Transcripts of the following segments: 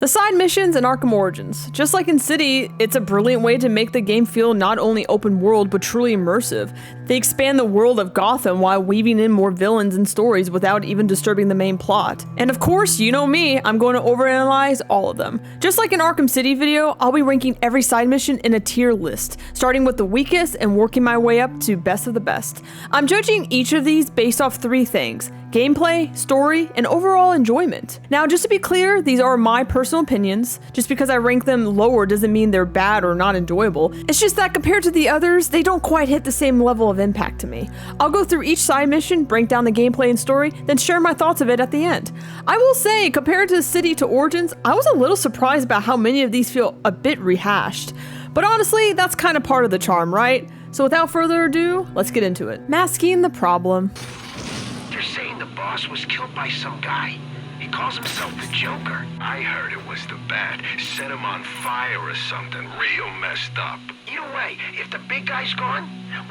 The side missions in Arkham Origins. Just like in City, it's a brilliant way to make the game feel not only open world but truly immersive. They expand the world of Gotham while weaving in more villains and stories without even disturbing the main plot. And of course, you know me, I'm going to overanalyze all of them. Just like in Arkham City video, I'll be ranking every side mission in a tier list, starting with the weakest and working my way up to best of the best. I'm judging each of these based off 3 things: gameplay, story, and overall enjoyment. Now, just to be clear, these are my personal opinions. Just because I rank them lower doesn't mean they're bad or not enjoyable. It's just that compared to the others, they don't quite hit the same level of impact to me. I'll go through each side mission, break down the gameplay and story, then share my thoughts of it at the end. I will say, compared to City to Origins, I was a little surprised about how many of these feel a bit rehashed. But honestly, that's kind of part of the charm, right? So without further ado, let's get into it. Masking the problem. They're saying the boss was killed by some guy. He calls himself the Joker. I heard it was the Bat. Set him on fire or something real messed up. Either way, if the big guy's gone,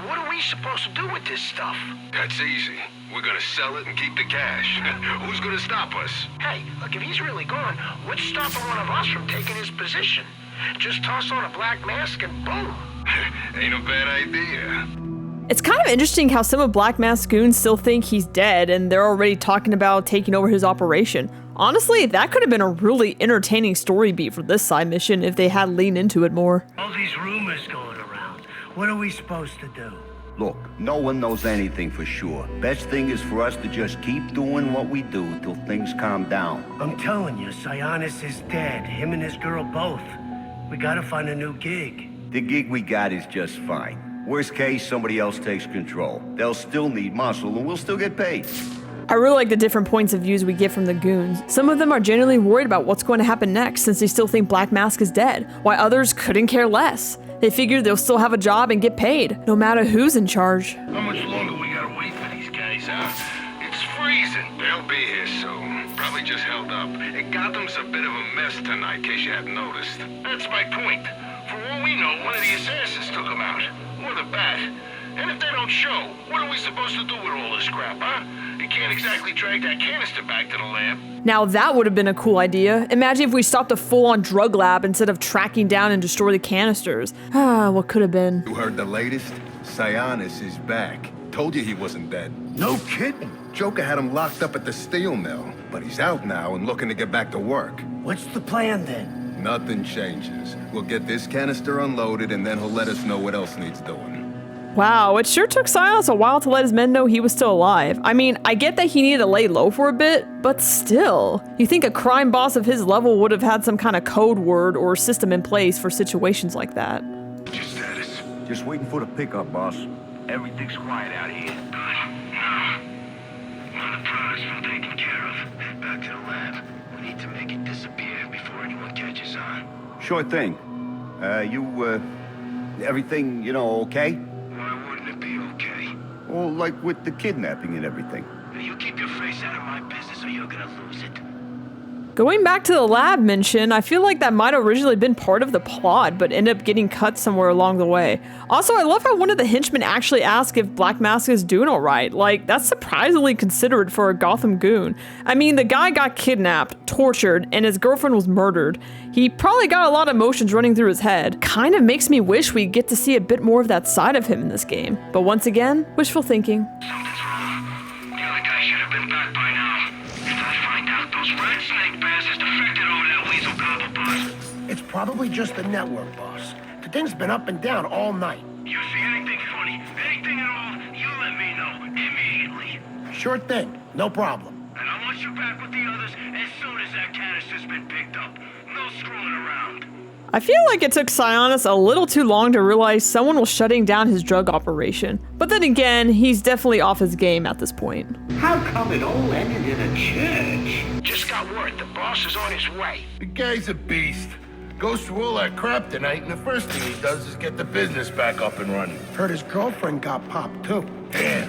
what are we supposed to do with this stuff? That's easy. We're gonna sell it and keep the cash. Who's gonna stop us? Hey, look, if he's really gone, what's stopping one of us from taking his position? Just toss on a black mask and boom. Ain't a bad idea. It's kind of interesting how some of Black Mask's goons still think he's dead and they're already talking about taking over his operation. Honestly, that could have been a really entertaining story beat for this side mission if they had leaned into it more. All these rumors going around. What are we supposed to do? Look, no one knows anything for sure. Best thing is for us to just keep doing what we do till things calm down. I'm telling you, Sionis is dead. Him and his girl both. We gotta find a new gig. The gig we got is just fine. Worst case, somebody else takes control. They'll still need muscle and we'll still get paid. I really like the different points of views we get from the goons. Some of them are genuinely worried about what's going to happen next since they still think Black Mask is dead, while others couldn't care less. They figure they'll still have a job and get paid, no matter who's in charge. How much longer we gotta wait for these guys, huh? It's freezing. They'll be here soon. Probably just held up. And Gotham's a bit of a mess tonight, in case you hadn't noticed. That's my point. For all we know, one of the assassins took them out. Or the Bat. And if they don't show, what are we supposed to do with all this crap, huh? You can't exactly drag that canister back to the lab. Now that would have been a cool idea. Imagine if we stopped a full-on drug lab instead of tracking down and destroy the canisters. What could have been. You heard the latest? Sionis is back. Told you he wasn't dead. No kidding. Joker had him locked up at the steel mill, but he's out now and looking to get back to work. What's the plan then? Nothing changes. We'll get this canister unloaded and then he'll let us know what else needs doing. Wow, it sure took Silas a while to let his men know he was still alive. I mean, I get that he needed to lay low for a bit, but still. You think a crime boss of his level would have had some kind of code word or system in place for situations like that. What's your status? Just waiting for the pickup, boss. Everything's quiet out here. All the products been taken care of. Back to the lab. We need to make it disappear before anyone catches on. Sure thing. Everything, okay? Why wouldn't it be okay? Well, like with the kidnapping and everything. You keep your face out of my business or you're gonna lose it. Going back to the lab mention, I feel like that might have originally been part of the plot, but ended up getting cut somewhere along the way. Also, I love how one of the henchmen actually asked if Black Mask is doing alright. Like, that's surprisingly considerate for a Gotham goon. I mean, the guy got kidnapped, tortured, and his girlfriend was murdered. He probably got a lot of emotions running through his head. Kind of makes me wish we get to see a bit more of that side of him in this game. But once again, wishful thinking. Something's wrong. The other guy should have been back by now. If I find out those red snake bastards defected over that weasel gobble bus. It's probably just the network, boss. The thing's been up and down all night. You see anything funny, anything at all, you let me know immediately. Sure thing. No problem. And I want you back with the others as soon as that canister's been picked up. No screwing around. I feel like it took Sionis a little too long to realize someone was shutting down his drug operation. But then again, he's definitely off his game at this point. How come it all ended in a church? Just got word. The boss is on his way. The guy's a beast. Goes through all that crap tonight, and the first thing he does is get the business back up and running. Heard his girlfriend got popped, too. Damn.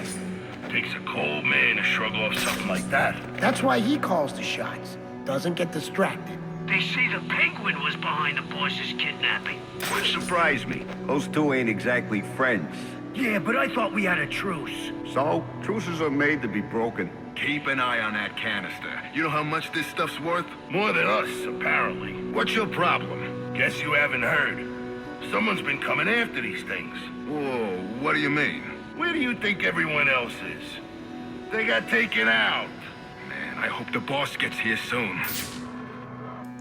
Takes a cold man to shrug off something like that. That's why he calls the shots. Doesn't get distracted. They say the Penguin was behind the boss's kidnapping. Would surprise me. Those two ain't exactly friends. Yeah, but I thought we had a truce. So, truces are made to be broken. Keep an eye on that canister. You know how much this stuff's worth? More than us, apparently. What's your problem? Guess you haven't heard. Someone's been coming after these things. Whoa, what do you mean? Where do you think everyone else is? They got taken out. Man, I hope the boss gets here soon.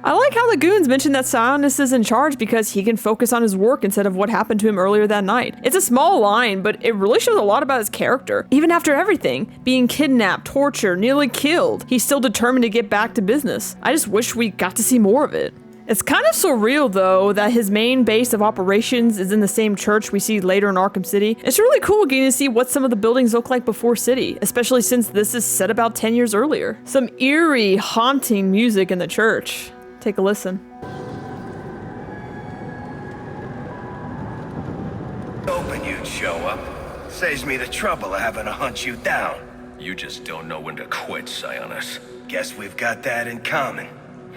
I like how the goons mentioned that Sionis is in charge because he can focus on his work instead of what happened to him earlier that night. It's a small line, but it really shows a lot about his character. Even after everything, being kidnapped, tortured, nearly killed, he's still determined to get back to business. I just wish we got to see more of it. It's kind of surreal, though, that his main base of operations is in the same church we see later in Arkham City. It's really cool getting to see what some of the buildings look like before City, especially since this is set about 10 years earlier. Some eerie, haunting music in the church. Take a listen. Hoping you'd show up. Saves me the trouble of having to hunt you down. You just don't know when to quit, Sionis. Guess we've got that in common.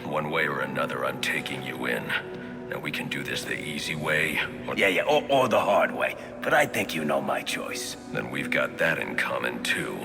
One way or another, I'm taking you in. Now we can do this the easy way, or Or the hard way. But I think you know my choice. then we've got that in common too.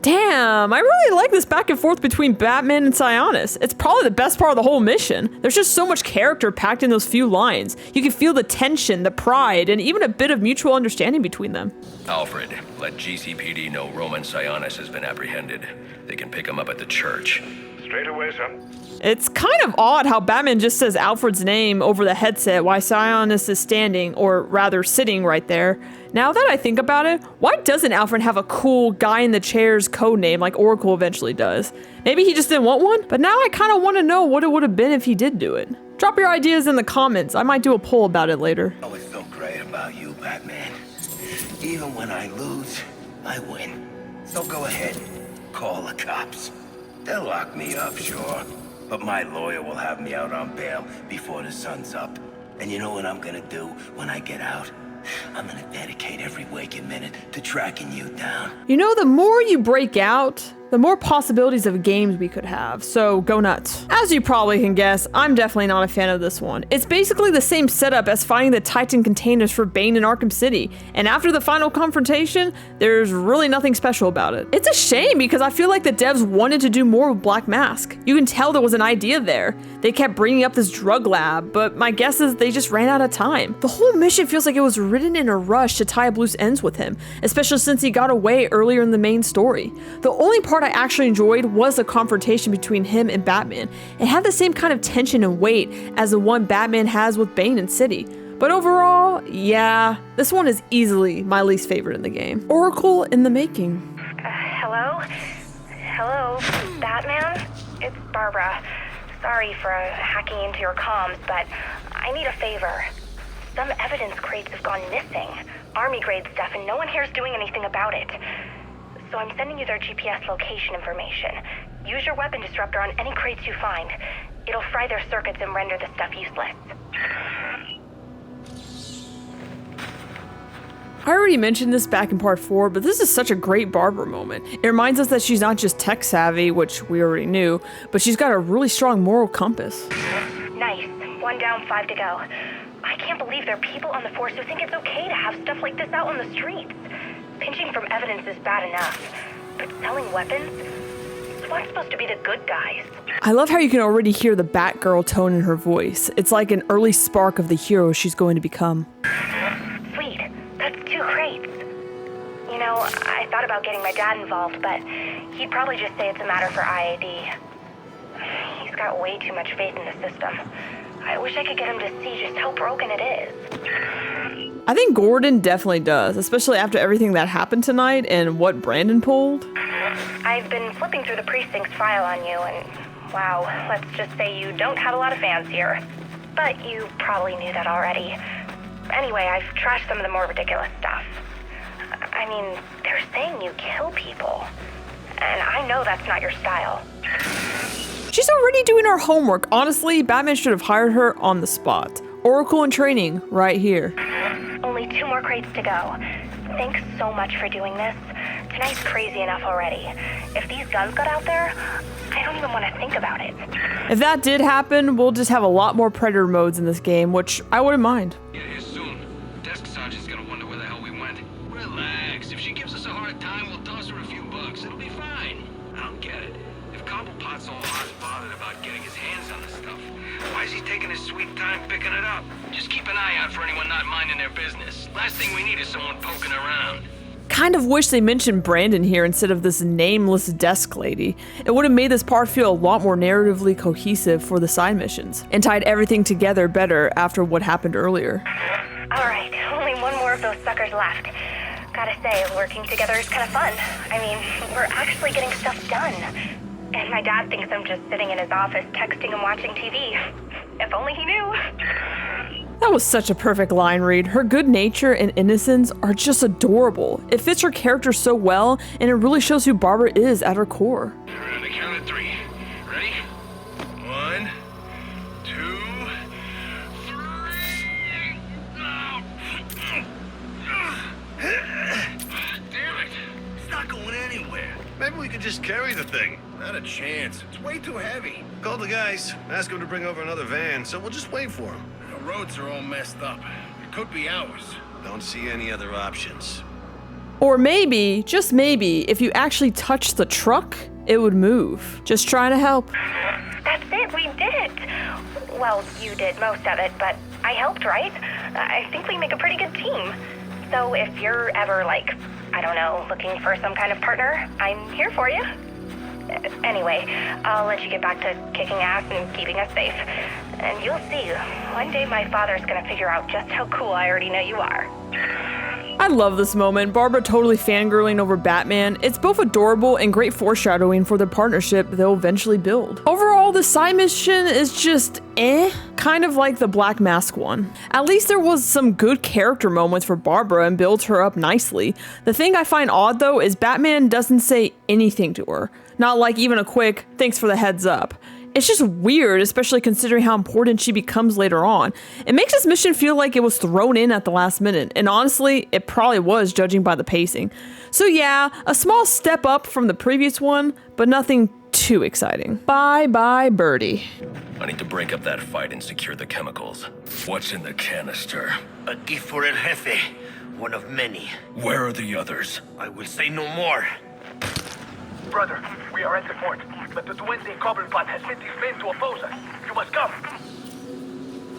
Damn, I really like this back and forth between Batman and Sionis. It's probably the best part of the whole mission. There's just so much character packed in those few lines. You can feel the tension, the pride, and even a bit of mutual understanding between them. Alfred, let GCPD know Roman Sionis has been apprehended. They can pick him up at the church. Straight away, son. It's kind of odd how Batman just says Alfred's name over the headset while Sionis is standing, or rather sitting right there. Now that I think about it, why doesn't Alfred have a cool guy in the chair's code name like Oracle eventually does? Maybe he just didn't want one? But now I kind of want to know what it would have been if he did do it. Drop your ideas in the comments. I might do a poll about it later. Oh, it's so great about you, Batman. Even when I lose, I win. So go ahead, call the cops. They'll lock me up, sure. But my lawyer will have me out on bail before the sun's up. And you know what I'm gonna do when I get out? I'm gonna dedicate every waking minute to tracking you down. You know, the more you break out, the more possibilities of games we could have, so go nuts. As you probably can guess, I'm definitely not a fan of this one. It's basically the same setup as finding the Titan containers for Bane in Arkham City, and after the final confrontation, there's really nothing special about it. It's a shame because I feel like the devs wanted to do more with Black Mask. You can tell there was an idea there. They kept bringing up this drug lab, but my guess is they just ran out of time. The whole mission feels like it was written in a rush to tie up loose ends with him, especially since he got away earlier in the main story. The only part I actually enjoyed was the confrontation between him and Batman. It had the same kind of tension and weight as the one Batman has with Bane in City. But overall, yeah, this one is easily my least favorite in the game. Oracle in the making. Hello? Hello, Batman? It's Barbara. Sorry for hacking into your comms, but I need a favor. Some evidence crates have gone missing. Army-grade stuff, and no one here is doing anything about it. So I'm sending you their GPS location information. Use your weapon disruptor on any crates you find. It'll fry their circuits and render the stuff useless. I already mentioned this back in part 4, but this is such a great Barbara moment. It reminds us that she's not just tech savvy, which we already knew, but she's got a really strong moral compass. Nice. 1 down, 5 to go. I can't believe there are people on the force who think it's okay to have stuff like this out on the streets. Pinching from evidence is bad enough, but selling weapons? We're supposed to be the good guys. I love how you can already hear the Batgirl tone in her voice. It's like an early spark of the hero she's going to become. Sweet. That's 2 crates. You know, I thought about getting my dad involved, but he'd probably just say it's a matter for IAD. He's got way too much faith in the system. I wish I could get him to see just how broken it is. I think Gordon definitely does, especially after everything that happened tonight and what Brandon pulled. I've been flipping through the precinct's file on you, and wow, let's just say you don't have a lot of fans here. But you probably knew that already. Anyway, I've trashed some of the more ridiculous stuff. I mean, they're saying you kill people. And I know that's not your style. She's already doing her homework. Honestly, Batman should have hired her on the spot. Oracle in training, right here. Only 2 more crates to go. Thanks so much for doing this. Tonight's crazy enough already. If these guns got out there, I don't even want to think about it. If that did happen, we'll just have a lot more Predator modes in this game, which I wouldn't mind. Get here soon. Desk sergeant's gonna wonder where the hell we went. Relax. If she gives us a hard time, we'll toss her a few bucks. It'll be fine. guess he's taking his sweet time picking it up. Just keep an eye out for anyone not minding their business. Last thing we need is someone poking around. Kind of wish they mentioned Brandon here instead of this nameless desk lady. It would have made this part feel a lot more narratively cohesive for the side missions, and tied everything together better after what happened earlier. Alright, only one more of those suckers left. Gotta say, working together is kind of fun. I mean, we're actually getting stuff done. And my dad thinks I'm just sitting in his office texting and watching TV. If only he knew. That was such a perfect line read. Her good nature and innocence are just adorable. It fits her character so well, and it really shows who Barbara is at her core. We're on the count of 3. Ready? 1, 2, 3. Damn it! It's not going anywhere. Maybe we could just carry the thing. Not a chance. It's way too heavy. Call the guys, ask them to bring over another van, so we'll just wait for them. The roads are all messed up. It could be hours. Don't see any other options. Or maybe, just maybe, if you actually touched the truck, it would move. Just trying to help. That's it, we did it. Well, you did most of it, but I helped, right? I think we make a pretty good team. So if you're ever, like, I don't know, looking for some kind of partner, I'm here for you. Anyway, I'll let you get back to kicking ass and keeping us safe. And you'll see, one day my father's gonna figure out just how cool I already know you are. I love this moment. Barbara totally fangirling over Batman. It's both adorable and great foreshadowing for the partnership they'll eventually build. Overall, the side mission is just kind of like the Black Mask one. At least there was some good character moments for Barbara and builds her up nicely. The thing I find odd though is Batman doesn't say anything to her. Not like even a quick, thanks for the heads up. It's just weird, especially considering how important she becomes later on. It makes this mission feel like it was thrown in at the last minute, and honestly, it probably was judging by the pacing. So yeah, a small step up from the previous one, but nothing too exciting. Bye bye, Birdie. I need to break up that fight and secure the chemicals. What's in the canister? A gift for El Jefe. One of many. Where are the others? I will say no more. Brother, we are at the fort, but the Duende Cobblepot has sent his men to oppose us. You must come.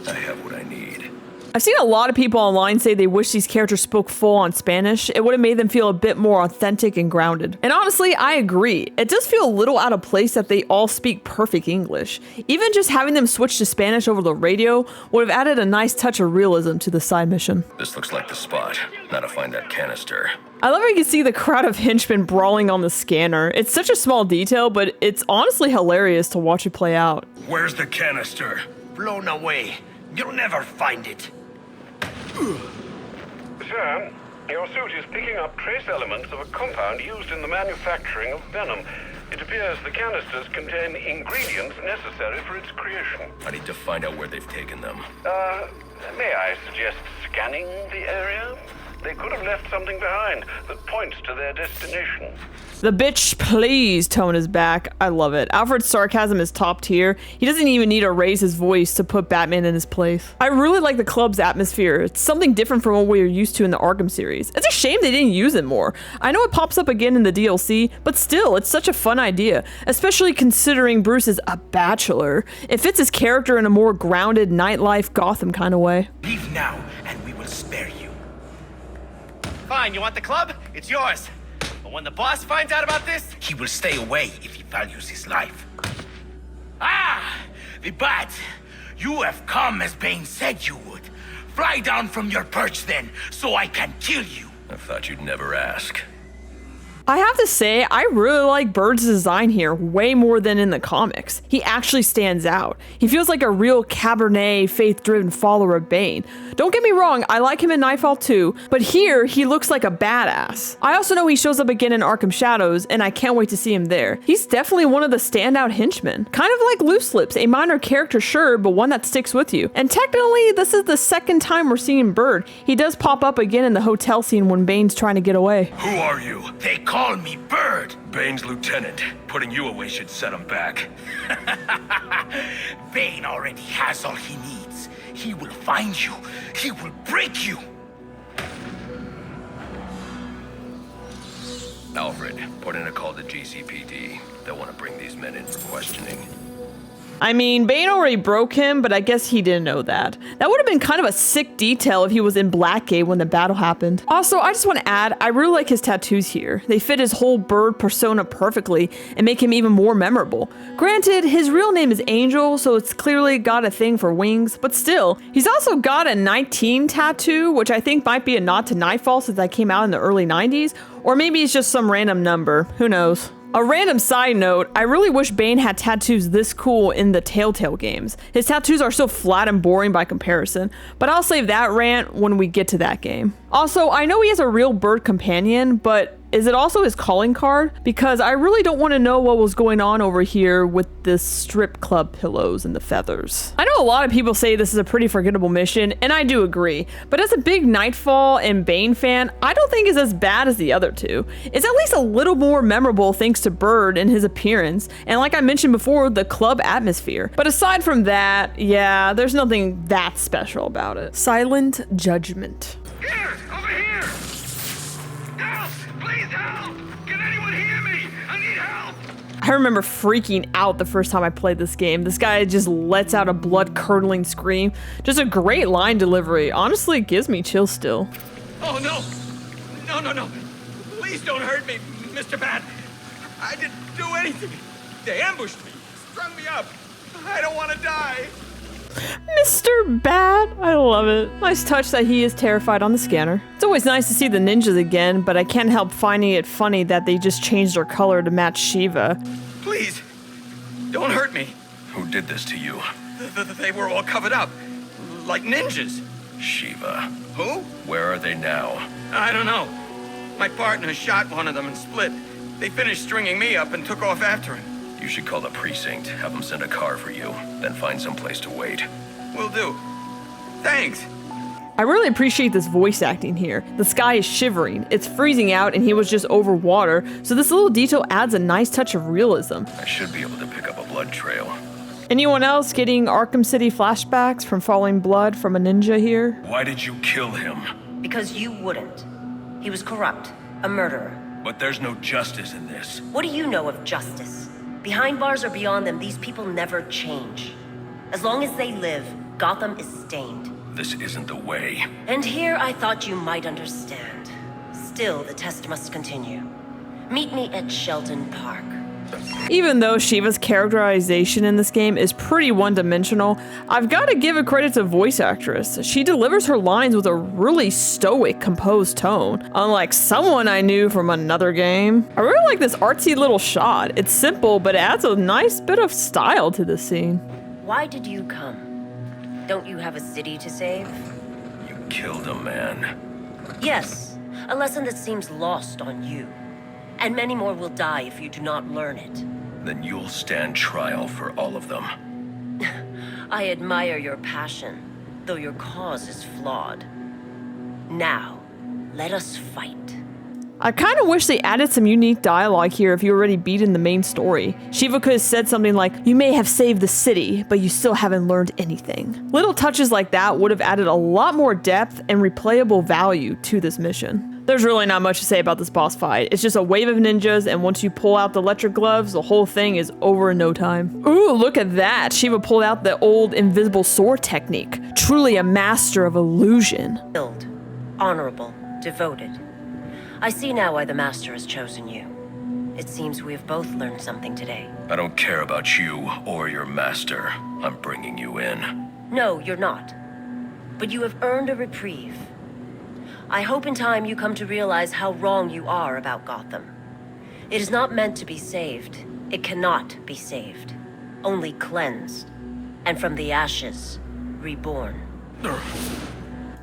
I have what I need. I've seen a lot of people online say they wish these characters spoke full-on Spanish. It would have made them feel a bit more authentic and grounded. And honestly, I agree. It does feel a little out of place that they all speak perfect English. Even just having them switch to Spanish over the radio would have added a nice touch of realism to the side mission. This looks like the spot. Now to find that canister. I love how you can see the crowd of henchmen brawling on the scanner. It's such a small detail, but it's honestly hilarious to watch it play out. Where's the canister? Blown away. You'll never find it. Sir, your suit is picking up trace elements of a compound used in the manufacturing of venom. It appears the canisters contain ingredients necessary for its creation. I need to find out where they've taken them. May I suggest scanning the area? They could have left something behind that points to their destination. The bitch please tone is back. I love it. Alfred's sarcasm is top tier. He doesn't even need to raise his voice to put Batman in his place. I really like the club's atmosphere. It's something different from what we are used to in the Arkham series. It's a shame they didn't use it more. I know it pops up again in the DLC, but still, it's such a fun idea, especially considering Bruce is a bachelor. It fits his character in a more grounded nightlife Gotham kind of way. Leave now, and we will spare you. Fine, you want the club? It's yours. But when the boss finds out about this, he will stay away if he values his life. Ah! The Bat! You have come as Bane said you would. Fly down from your perch then, so I can kill you. I thought you'd never ask. I have to say, I really like Bird's design here way more than in the comics. He actually stands out. He feels like a real Cabernet, faith-driven follower of Bane. Don't get me wrong, I like him in Nightfall too, but here, he looks like a badass. I also know he shows up again in Arkham Shadows, and I can't wait to see him there. He's definitely one of the standout henchmen. Kind of like Loose Lips, a minor character sure, but one that sticks with you. And technically, this is the second time we're seeing Bird. He does pop up again in the hotel scene when Bane's trying to get away. Who are you? They call me Bird. Bane's lieutenant. Putting you away should set him back. Bane already has all he needs. He will find you. He will break you. Alfred, put in a call to GCPD. They'll want to bring these men in for questioning. I mean, Bane already broke him, but I guess he didn't know that. That would have been kind of a sick detail if he was in Blackgate when the battle happened. Also, I just want to add, I really like his tattoos here. They fit his whole bird persona perfectly and make him even more memorable. Granted, his real name is Angel, so it's clearly got a thing for wings, but still, he's also got a 19 tattoo, which I think might be a nod to Nightfall since that came out in the early 90s, or maybe it's just some random number, who knows. A random side note, I really wish Bane had tattoos this cool in the Telltale games. His tattoos are so flat and boring by comparison, but I'll save that rant when we get to that game. Also, I know he has a real bird companion, but is it also his calling card? Because I really don't want to know what was going on over here with the strip club pillows and the feathers. I know a lot of people say this is a pretty forgettable mission, and I do agree, but as a big Nightfall and Bane fan, I don't think it's as bad as the other two. It's at least a little more memorable thanks to Bird and his appearance, and like I mentioned before, the club atmosphere. But aside from that, yeah, there's nothing that special about it. Silent Judgment. Here! Over here! Help! Please help! Can anyone hear me? I need help! I remember freaking out the first time I played this game. This guy just lets out a blood-curdling scream. Just a great line delivery. Honestly, it gives me chills still. Oh, no! No. Please don't hurt me, Mr. Bat. I didn't do anything. They ambushed me, strung me up. I don't want to die. Mr. Bat, I love it. Nice touch that he is terrified on the scanner. It's always nice to see the ninjas again, but I can't help finding it funny that they just changed their color to match Shiva. Please, don't hurt me. Who did this to you? They were all covered up, like ninjas. Shiva. Who? Where are they now? I don't know. My partner shot one of them and split. They finished stringing me up and took off after him. You should call the precinct, have them send a car for you, then find some place to wait. Will do. Thanks. I really appreciate this voice acting here. The sky is shivering, it's freezing out, and he was just over water, so this little detail adds a nice touch of realism. I should be able to pick up a blood trail. Anyone else getting Arkham City flashbacks from falling blood from a ninja here? Why did you kill him? Because you wouldn't. He was corrupt, a murderer. But there's no justice in this. What do you know of justice? Behind bars or beyond them, these people never change. As long as they live, Gotham is stained. This isn't the way. And here I thought you might understand. Still, the test must continue. Meet me at Shelton Park. Even though Shiva's characterization in this game is pretty one-dimensional, I've got to give a credit to voice actress. She delivers her lines with a really stoic, composed tone, unlike someone I knew from another game. I really like this artsy little shot. It's simple, but it adds a nice bit of style to the scene. Why did you come? Don't you have a city to save? You killed a man. Yes, a lesson that seems lost on you. And many more will die if you do not learn it. Then you'll stand trial for all of them. I admire your passion, though your cause is flawed. Now, let us fight. I kind of wish they added some unique dialogue here if you already beat in the main story. Shiva could have said something like, "You may have saved the city, but you still haven't learned anything." Little touches like that would have added a lot more depth and replayable value to this mission. There's really not much to say about this boss fight. It's just a wave of ninjas, and once you pull out the electric gloves, the whole thing is over in no time. Ooh, look at that! Shiva pulled out the old invisible sword technique. Truly a master of illusion. Skilled, honorable, devoted. I see now why the Master has chosen you. It seems we have both learned something today. I don't care about you or your master. I'm bringing you in. No, you're not. But you have earned a reprieve. I hope in time you come to realize how wrong you are about Gotham. It is not meant to be saved. It cannot be saved. Only cleansed. And from the ashes, reborn.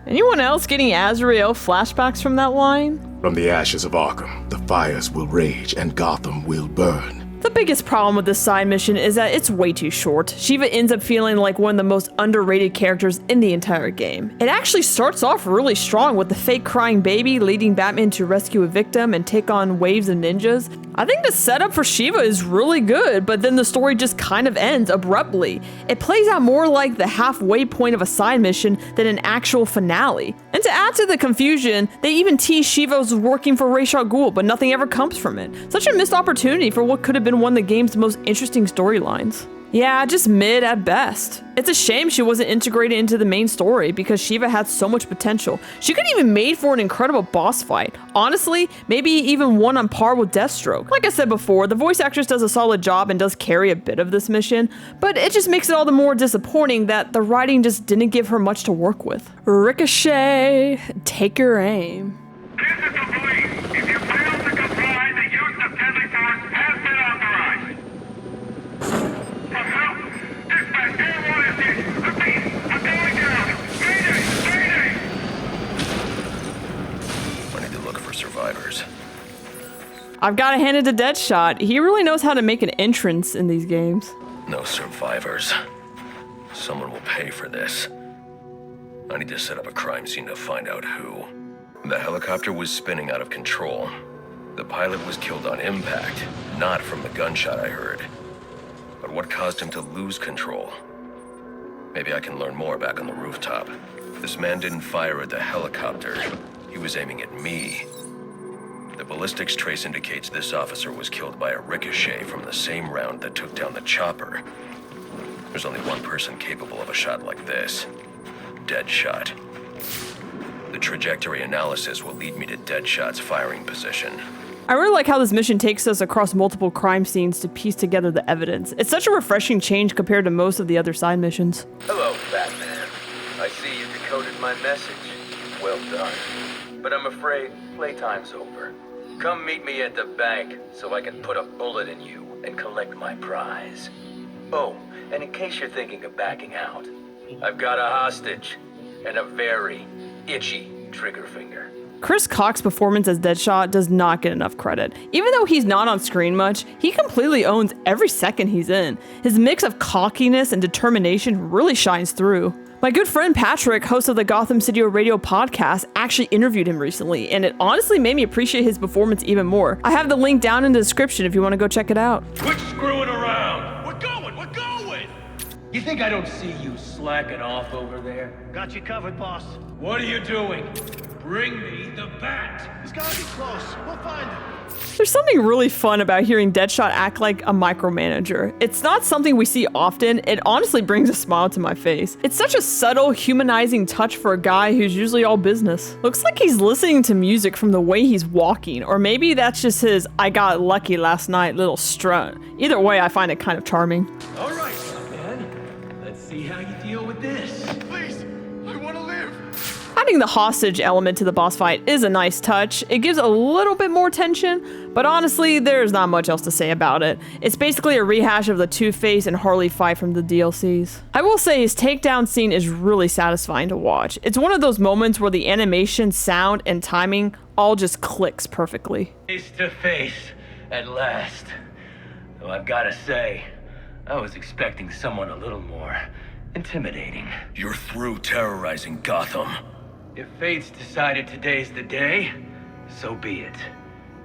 Anyone else getting Azrael flashbacks from that line? From the ashes of Arkham, the fires will rage and Gotham will burn. The biggest problem with this side mission is that it's way too short. Shiva ends up feeling like one of the most underrated characters in the entire game. It actually starts off really strong with the fake crying baby leading Batman to rescue a victim and take on waves of ninjas. I think the setup for Shiva is really good, but then the story just kind of ends abruptly. It plays out more like the halfway point of a side mission than an actual finale. And to add to the confusion, they even tease Shiva was working for Ra's al Ghul, but nothing ever comes from it. Such a missed opportunity for what could have been one of the game's most interesting storylines. Yeah, just mid at best. It's a shame she wasn't integrated into the main story because Shiva had so much potential. She could even made for an incredible boss fight. Honestly, maybe even one on par with Deathstroke. Like I said before, the voice actress does a solid job and does carry a bit of this mission, but it just makes it all the more disappointing that the writing just didn't give her much to work with. Ricochet, take your aim. This is the police. If you fail to comply, the use of deadly force has been authorized. For help, dispatch airborne is repeat, I'm going down. Mayday! I need to look for survivors. I've got to hand it to Deadshot. He really knows how to make an entrance in these games. No survivors. Someone will pay for this. I need to set up a crime scene to find out who. The helicopter was spinning out of control. The pilot was killed on impact, not from the gunshot I heard. But what caused him to lose control? Maybe I can learn more back on the rooftop. This man didn't fire at the helicopter. He was aiming at me. The ballistics trace indicates this officer was killed by a ricochet from the same round that took down the chopper. There's only one person capable of a shot like this. Deadshot. The trajectory analysis will lead me to Deadshot's firing position. I really like how this mission takes us across multiple crime scenes to piece together the evidence. It's such a refreshing change compared to most of the other side missions. Hello, Batman. I see you decoded my message. Well done. But I'm afraid playtime's over. Come meet me at the bank so I can put a bullet in you and collect my prize. Oh, and in case you're thinking of backing out, I've got a hostage and a very itchy trigger finger. Chris Cox's performance as Deadshot does not get enough credit. Even though he's not on screen much, he completely owns every second he's in. His mix of cockiness and determination really shines through. My good friend Patrick, host of the Gotham City Radio podcast, actually interviewed him recently, and it honestly made me appreciate his performance even more. I have the link down in the description if you want to go check it out. Quit screwing around! We're going! You think I don't see you slacking off over there? Got you covered, boss. What are you doing? Bring me the bat! He's gotta be close. We'll find him. There's something really fun about hearing Deadshot act like a micromanager. It's not something we see often. It honestly brings a smile to my face. It's such a subtle, humanizing touch for a guy who's usually all business. Looks like he's listening to music from the way he's walking, or maybe that's just his "I got lucky last night" little strut. Either way, I find it kind of charming. All right, man. Let's see how you deal with this. Please, I want to live. Adding the hostage element to the boss fight is a nice touch. It gives a little bit more tension, but honestly, there's not much else to say about it. It's basically a rehash of the Two-Face and Harley fight from the DLCs. I will say his takedown scene is really satisfying to watch. It's one of those moments where the animation, sound, and timing all just clicks perfectly. Face to face, at last. Though I've gotta say, I was expecting someone a little more intimidating. You're through terrorizing Gotham. If fate's decided today's the day, so be it.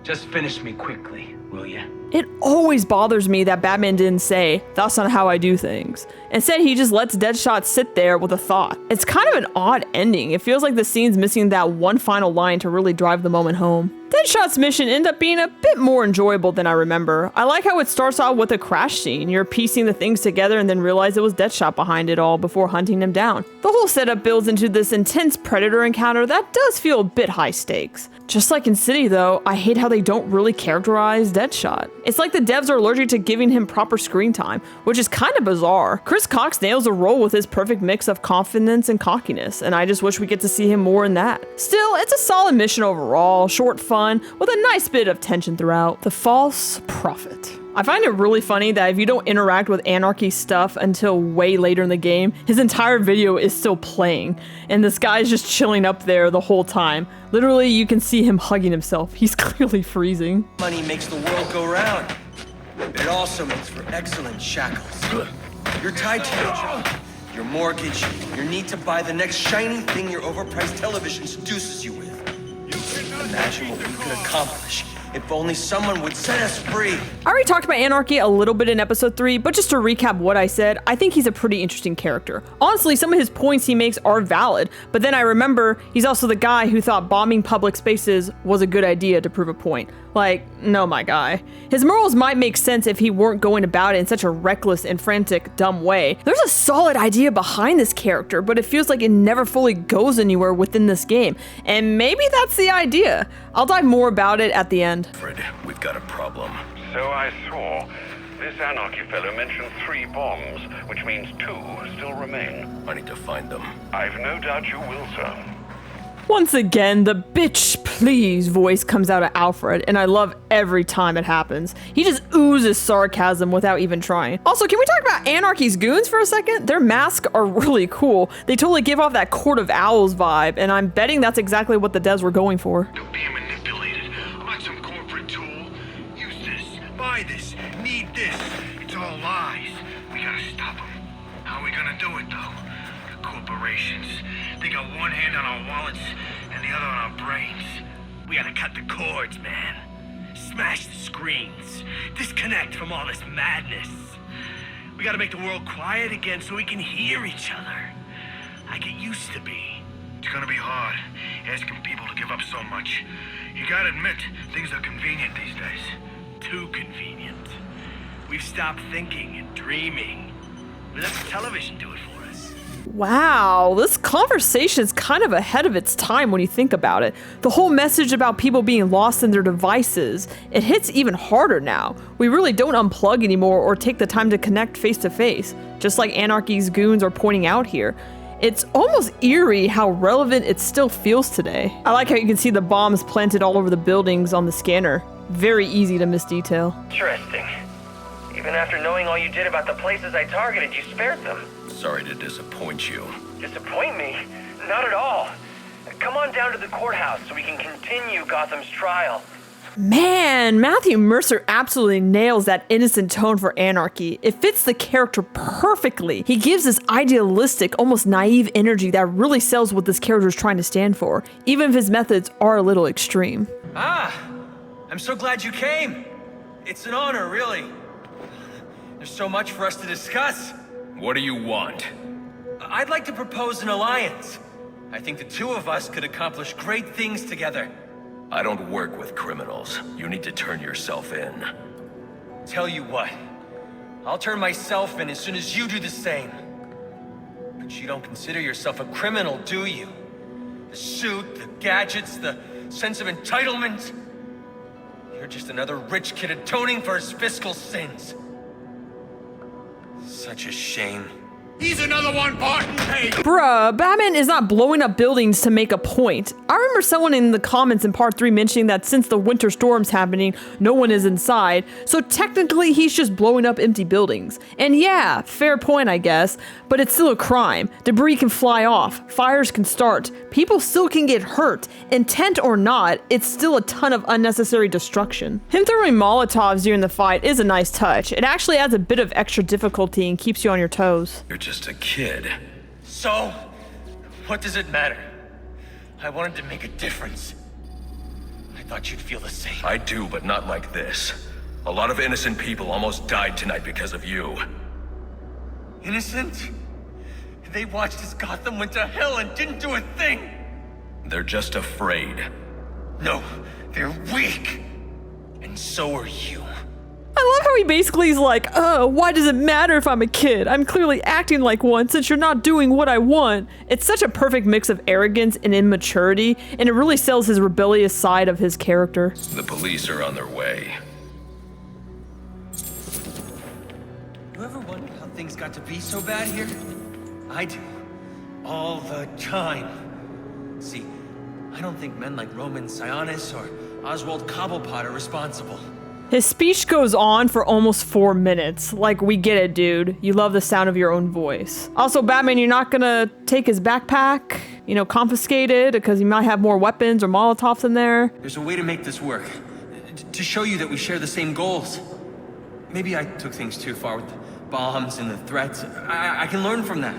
Just finish me quickly, will ya? It always bothers me that Batman didn't say, "That's not how I do things." Instead, he just lets Deadshot sit there with a thought. It's kind of an odd ending. It feels like the scene's missing that one final line to really drive the moment home. Deadshot's mission ended up being a bit more enjoyable than I remember. I like how it starts off with a crash scene. You're piecing the things together and then realize it was Deadshot behind it all before hunting him down. The whole setup builds into this intense Predator encounter that does feel a bit high stakes. Just like in City though, I hate how they don't really characterize Deadshot. It's like the devs are allergic to giving him proper screen time, which is kind of bizarre. Chris Cox nails the role with his perfect mix of confidence and cockiness, and I just wish we get to see him more in that. Still, it's a solid mission overall, short, fun, with a nice bit of tension throughout. The False Prophet. I find it really funny that if you don't interact with Anarchy's stuff until way later in the game, his entire video is still playing, and this guy's just chilling up there the whole time. Literally, you can see him hugging himself. He's clearly freezing. Money makes the world go round. It also makes for excellent shackles. You're tied to your job, your mortgage, your need to buy the next shiny thing your overpriced television seduces you with. Imagine what we could accomplish if only someone would set us free. I already talked about Anarchy a little bit in episode 3, but just to recap what I said, I think he's a pretty interesting character. Honestly, some of his points he makes are valid, but then I remember he's also the guy who thought bombing public spaces was a good idea to prove a point. Like, no, my guy. His morals might make sense if he weren't going about it in such a reckless and frantic, dumb way. There's a solid idea behind this character, but it feels like it never fully goes anywhere within this game. And maybe that's the idea. I'll dive more about it at the end. Fred, we've got a problem. So I saw. This anarchy fellow mentioned 3 bombs, which means 2 still remain. I need to find them. I've no doubt you will, sir. Once again, the bitch please voice comes out of Alfred, and I love every time it happens. He just oozes sarcasm without even trying. Also, can we talk about Anarchy's goons for a second? Their masks are really cool. They totally give off that Court of Owls vibe, and I'm betting that's exactly what the devs were going for. They're being manipulated. I'm not some corporate tool. Use this, buy this, need this. It's all lies. We gotta stop them. How are we gonna do it, though? The corporations. They got one hand on our wallets and the other on our brains. We gotta cut the cords, man. Smash the screens. Disconnect from all this madness. We gotta make the world quiet again so we can hear each other. Like it used to be. It's gonna be hard, asking people to give up so much. You gotta admit, things are convenient these days. Too convenient. We've stopped thinking and dreaming. We let the television do it for us. Wow, this conversation is kind of ahead of its time when you think about it. The whole message about people being lost in their devices, it hits even harder now. We really don't unplug anymore or take the time to connect face to face, just like Anarchy's goons are pointing out here. It's almost eerie how relevant it still feels today. I like how you can see the bombs planted all over the buildings on the scanner. Very easy to misdetail. Interesting. Even after knowing all you did about the places I targeted, you spared them. Sorry to disappoint you. Disappoint me? Not at all. Come on down to the courthouse so we can continue Gotham's trial. Man, Matthew Mercer absolutely nails that innocent tone for Anarchy. It fits the character perfectly. He gives this idealistic, almost naive energy that really sells what this character is trying to stand for, even if his methods are a little extreme. Ah, I'm so glad you came. It's an honor, really. There's so much for us to discuss. What do you want? I'd like to propose an alliance. I think the two of us could accomplish great things together. I don't work with criminals. You need to turn yourself in. Tell you what, I'll turn myself in as soon as you do the same. But you don't consider yourself a criminal, do you? The suit, the gadgets, the sense of entitlement. You're just another rich kid atoning for his fiscal sins. Such a shame. He's another one, Barton. Hey. Bruh, Batman is not blowing up buildings to make a point. I remember someone in the comments in part 3 mentioning that since the winter storm's happening, no one is inside, so technically he's just blowing up empty buildings. And yeah, fair point I guess, but it's still a crime. Debris can fly off, fires can start, people still can get hurt. Intent or not, it's still a ton of unnecessary destruction. Him throwing Molotovs during the fight is a nice touch. It actually adds a bit of extra difficulty and keeps you on your toes. You're just a kid. So, what does it matter? I wanted to make a difference. I thought you'd feel the same. I do, but not like this. A lot of innocent people almost died tonight because of you. Innocent? They watched as Gotham went to hell and didn't do a thing! They're just afraid. No, they're weak! And so are you. I love how he basically is like, why does it matter if I'm a kid? I'm clearly acting like one since you're not doing what I want. It's such a perfect mix of arrogance and immaturity, and it really sells his rebellious side of his character. The police are on their way. You ever wonder how things got to be so bad here? I do. All the time. See, I don't think men like Roman Sionis or Oswald Cobblepot are responsible. His speech goes on for almost 4 minutes. Like, we get it, dude. You love the sound of your own voice. Also, Batman, you're not gonna take his backpack, confiscate it because he might have more weapons or Molotovs in there. There's a way to make this work. To show you that we share the same goals. Maybe I took things too far with the bombs and the threats. I can learn from that.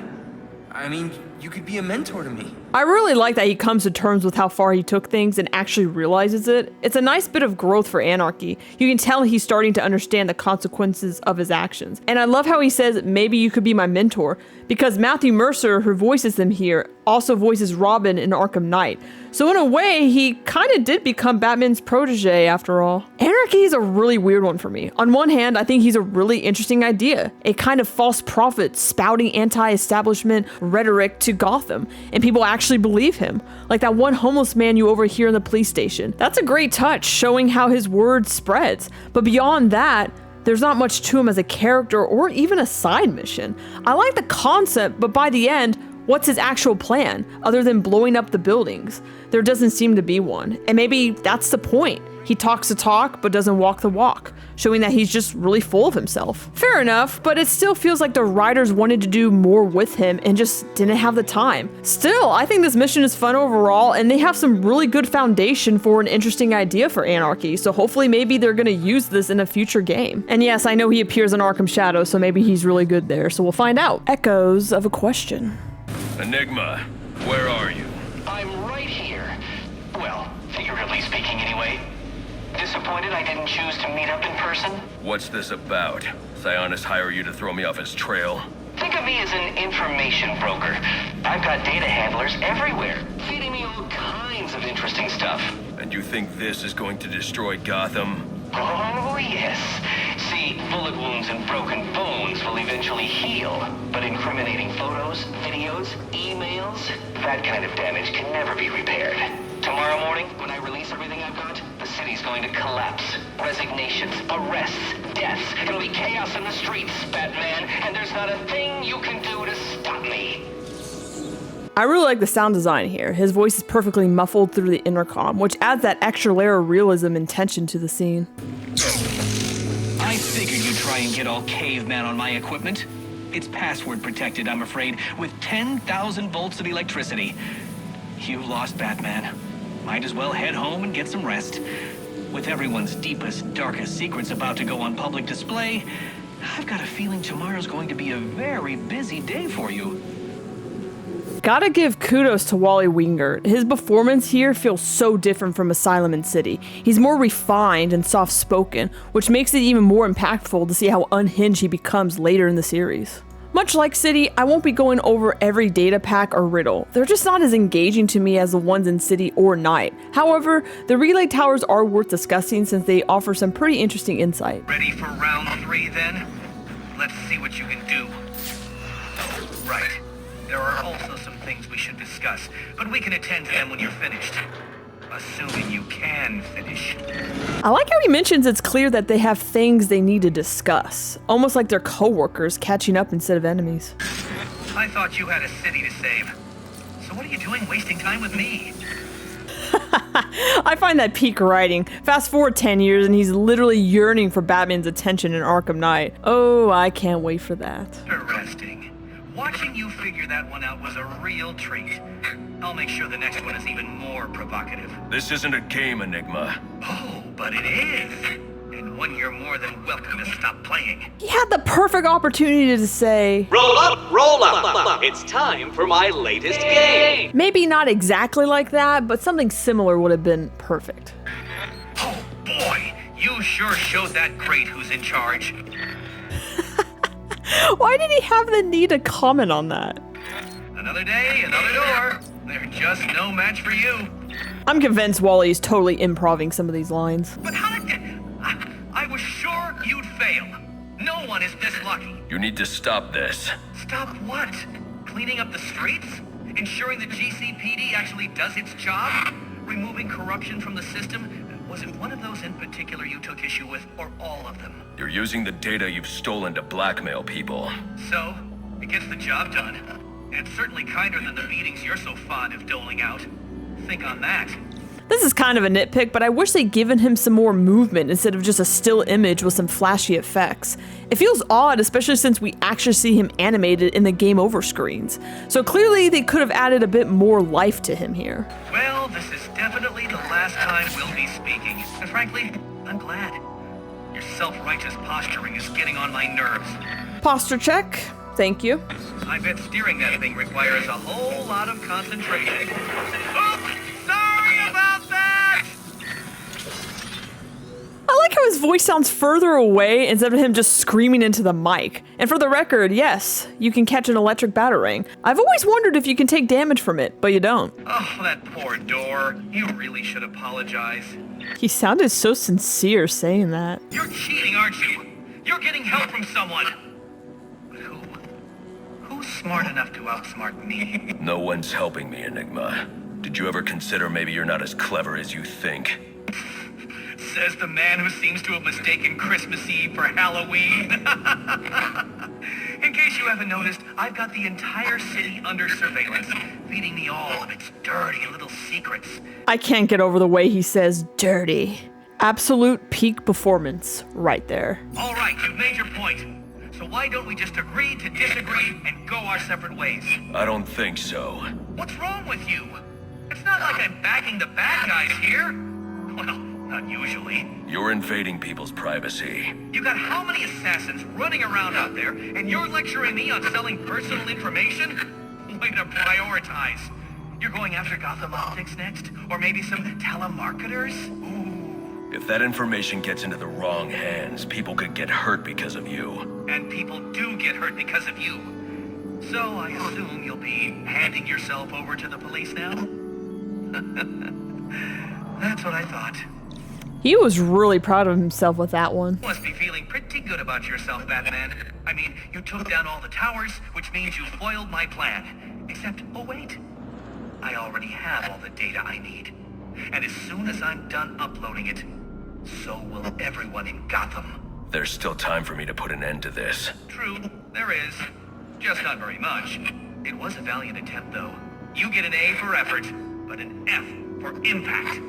I mean, you could be a mentor to me. I really like that he comes to terms with how far he took things and actually realizes it. It's a nice bit of growth for Anarchy. You can tell he's starting to understand the consequences of his actions. And I love how he says, maybe you could be my mentor. Because Matthew Mercer, who voices him here, also voices Robin in Arkham Knight. So in a way, he kind of did become Batman's protege after all. Anarchy is a really weird one for me. On one hand, I think he's a really interesting idea, a kind of false prophet spouting anti-establishment rhetoric to Gotham, and people actually believe him. Like that one homeless man you overhear in the police station. That's a great touch, showing how his word spreads. But beyond that, there's not much to him as a character or even a side mission. I like the concept, but by the end, what's his actual plan, other than blowing up the buildings? There doesn't seem to be one. And maybe that's the point. He talks the talk, but doesn't walk the walk, showing that he's just really full of himself. Fair enough, but it still feels like the writers wanted to do more with him and just didn't have the time. Still, I think this mission is fun overall, and they have some really good foundation for an interesting idea for Anarchy, so hopefully maybe they're gonna use this in a future game. And yes, I know he appears in Arkham Shadow, so maybe he's really good there, so we'll find out. Echoes of a question. Enigma, where are you? I'm right here. Well, figuratively speaking anyway. Disappointed I didn't choose to meet up in person? What's this about? Sionis hire you to throw me off his trail? Think of me as an information broker. I've got data handlers everywhere, feeding me all kinds of interesting stuff. And you think this is going to destroy Gotham? Oh, yes. See, bullet wounds and broken bones will eventually heal. But incriminating photos, videos, emails, that kind of damage can never be repaired. Tomorrow morning, when I release everything I've got, the city's going to collapse. Resignations, arrests, deaths. It'll be chaos in the streets, Batman, and there's not a thing you can do to stop me. I really like the sound design here. His voice is perfectly muffled through the intercom, which adds that extra layer of realism and tension to the scene. I figured you'd try and get all caveman on my equipment. It's password protected, I'm afraid, with 10,000 volts of electricity. You lost, Batman. Might as well head home and get some rest. With everyone's deepest, darkest secrets about to go on public display, I've got a feeling tomorrow's going to be a very busy day for you. Gotta give kudos to Wally Wingert. His performance here feels so different from Asylum and City. He's more refined and soft-spoken, which makes it even more impactful to see how unhinged he becomes later in the series. Much like City, I won't be going over every data pack or riddle. They're just not as engaging to me as the ones in City or Night. However, the relay towers are worth discussing since they offer some pretty interesting insight. Ready for round 3 then? Let's see what you can do. Right. There are also some things we should discuss, but we can attend to them when you're finished. Assuming you can finish. I like how he mentions it's clear that they have things they need to discuss. Almost like they're co-workers catching up instead of enemies. I thought you had a city to save. So what are you doing wasting time with me? I find that peak writing. Fast forward 10 years and he's literally yearning for Batman's attention in Arkham Knight. Oh, I can't wait for that. Interesting. Watching you figure that one out was a real treat. I'll make sure the next one is even more provocative. This isn't a game, Enigma. Oh, but it is. And one you're more than welcome to stop playing. He had the perfect opportunity to say, Roll up, roll up. It's time for my latest game. Maybe not exactly like that, but something similar would have been perfect. Oh boy, you sure showed that great who's in charge. Why did he have the need to comment on that? Another day, another door. They're just no match for you. I'm convinced Wally is totally improvising some of these lines. But how did... I was sure you'd fail. No one is this lucky. You need to stop this. Stop what? Cleaning up the streets? Ensuring the GCPD actually does its job? Removing corruption from the system? Was it one of those in particular you took issue with, or all of them? You're using the data you've stolen to blackmail people. So, it gets the job done. And it's certainly kinder than the beatings you're so fond of doling out. Think on that. This is kind of a nitpick, but I wish they'd given him some more movement instead of just a still image with some flashy effects. It feels odd, especially since we actually see him animated in the game over screens. So clearly they could have added a bit more life to him here. Well, this is definitely the last time we'll be speaking. And frankly, I'm glad. Your self-righteous posturing is getting on my nerves. Posture check. Thank you. I bet steering that thing requires a whole lot of concentration. Oops! Sorry about that! I like how how his voice sounds further away instead of him just screaming into the mic. And for the record, yes, you can catch an electric batarang. I've always wondered if you can take damage from it, but you don't. Oh, that poor door. You really should apologize. He sounded so sincere saying that. You're cheating, aren't you? You're getting help from someone. But who? Who's smart enough to outsmart me? No one's helping me, Enigma. Did you ever consider maybe you're not as clever as you think? Says the man who seems to have mistaken Christmas Eve for Halloween. In case you haven't noticed, I've got the entire city under surveillance, feeding me all of its dirty little secrets. I can't get over the way he says dirty. Absolute peak performance right there. All right, you've made your point. So why don't we just agree to disagree and go our separate ways? I don't think so. What's wrong with you? It's not like I'm backing the bad guys here. Well, not usually. You're invading people's privacy. You got how many assassins running around out there, and you're lecturing me on selling personal information? Way to prioritize. You're going after Gotham Optics next? Or maybe some telemarketers? Ooh. If that information gets into the wrong hands, people could get hurt because of you. And people do get hurt because of you. So I assume you'll be handing yourself over to the police now? That's what I thought. He was really proud of himself with that one. You must be feeling pretty good about yourself, Batman. I mean, you took down all the towers, which means you foiled my plan. Except, oh wait, I already have all the data I need. And as soon as I'm done uploading it, so will everyone in Gotham. There's still time for me to put an end to this. True, there is. Just not very much. It was a valiant attempt, though. You get an A for effort, but an F for impact.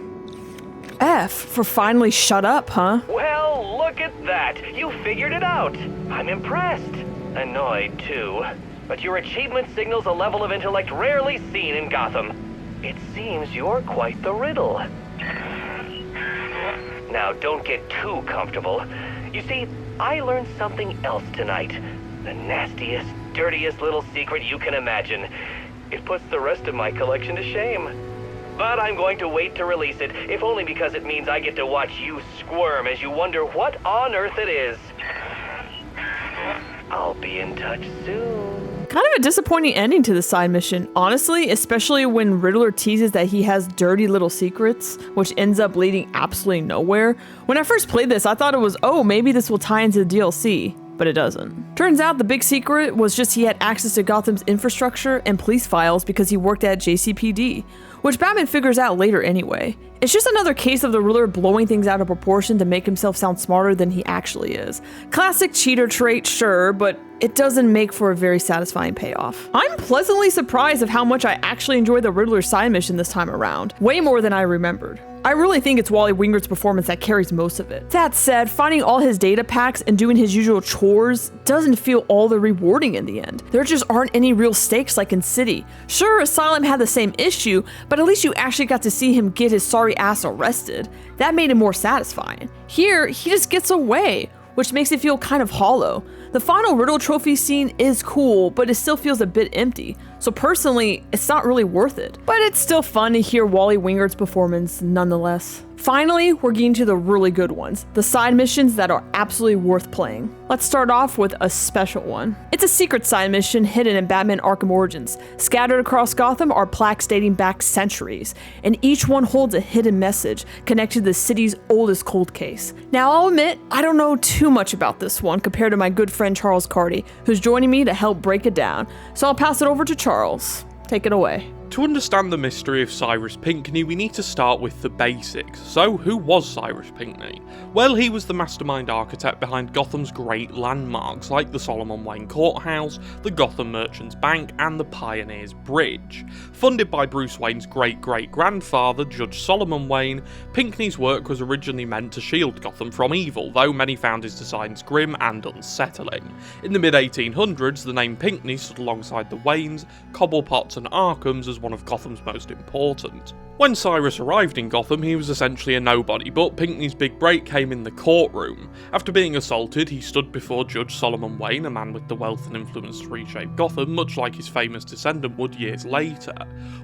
F for finally shut up, huh? Well, look at that. You figured it out. I'm impressed. Annoyed, too. But your achievement signals a level of intellect rarely seen in Gotham. It seems you're quite the riddle. Now, don't get too comfortable. You see, I learned something else tonight. The nastiest, dirtiest little secret you can imagine. It puts the rest of my collection to shame. But I'm going to wait to release it, if only because it means I get to watch you squirm as you wonder what on earth it is. I'll be in touch soon. Kind of a disappointing ending to the side mission, honestly, especially when Riddler teases that he has dirty little secrets, which ends up leading absolutely nowhere. When I first played this, I thought it was, oh, maybe this will tie into the DLC. But it doesn't. Turns out the big secret was just he had access to Gotham's infrastructure and police files because he worked at JCPD, which Batman figures out later anyway. It's just another case of the Riddler blowing things out of proportion to make himself sound smarter than he actually is. Classic cheater trait, sure, but it doesn't make for a very satisfying payoff. I'm pleasantly surprised of how much I actually enjoyed the Riddler side mission this time around, way more than I remembered. I really think it's Wally Wingert's performance that carries most of it. That said, finding all his data packs and doing his usual chores doesn't feel all that rewarding in the end. There just aren't any real stakes like in City. Sure, Asylum had the same issue, but at least you actually got to see him get his sorry ass arrested. That made it more satisfying. Here, he just gets away, which makes it feel kind of hollow. The final Riddle trophy scene is cool, but it still feels a bit empty. So personally, it's not really worth it. But it's still fun to hear Wally Wingert's performance nonetheless. Finally, we're getting to the really good ones, the side missions that are absolutely worth playing. Let's start off with a special one. It's a secret side mission hidden in Batman Arkham Origins. Scattered across Gotham are plaques dating back centuries, and each one holds a hidden message connected to the city's oldest cold case. Now, I'll admit, I don't know too much about this one compared to my good friend Charles Carty, who's joining me to help break it down. So I'll pass it over to Charles. Take it away. To understand the mystery of Cyrus Pinckney, we need to start with the basics. So, who was Cyrus Pinckney? Well, he was the mastermind architect behind Gotham's great landmarks like the Solomon Wayne Courthouse, the Gotham Merchants Bank, and the Pioneers Bridge. Funded by Bruce Wayne's great-great-grandfather, Judge Solomon Wayne, Pinckney's work was originally meant to shield Gotham from evil, though many found his designs grim and unsettling. In the mid-1800s, the name Pinckney stood alongside the Waynes, Cobblepotts, and Arkhams as one of Gotham's most important. When Cyrus arrived in Gotham, he was essentially a nobody, but Pinckney's big break came in the courtroom. After being assaulted, he stood before Judge Solomon Wayne, a man with the wealth and influence to reshape Gotham, much like his famous descendant would years later.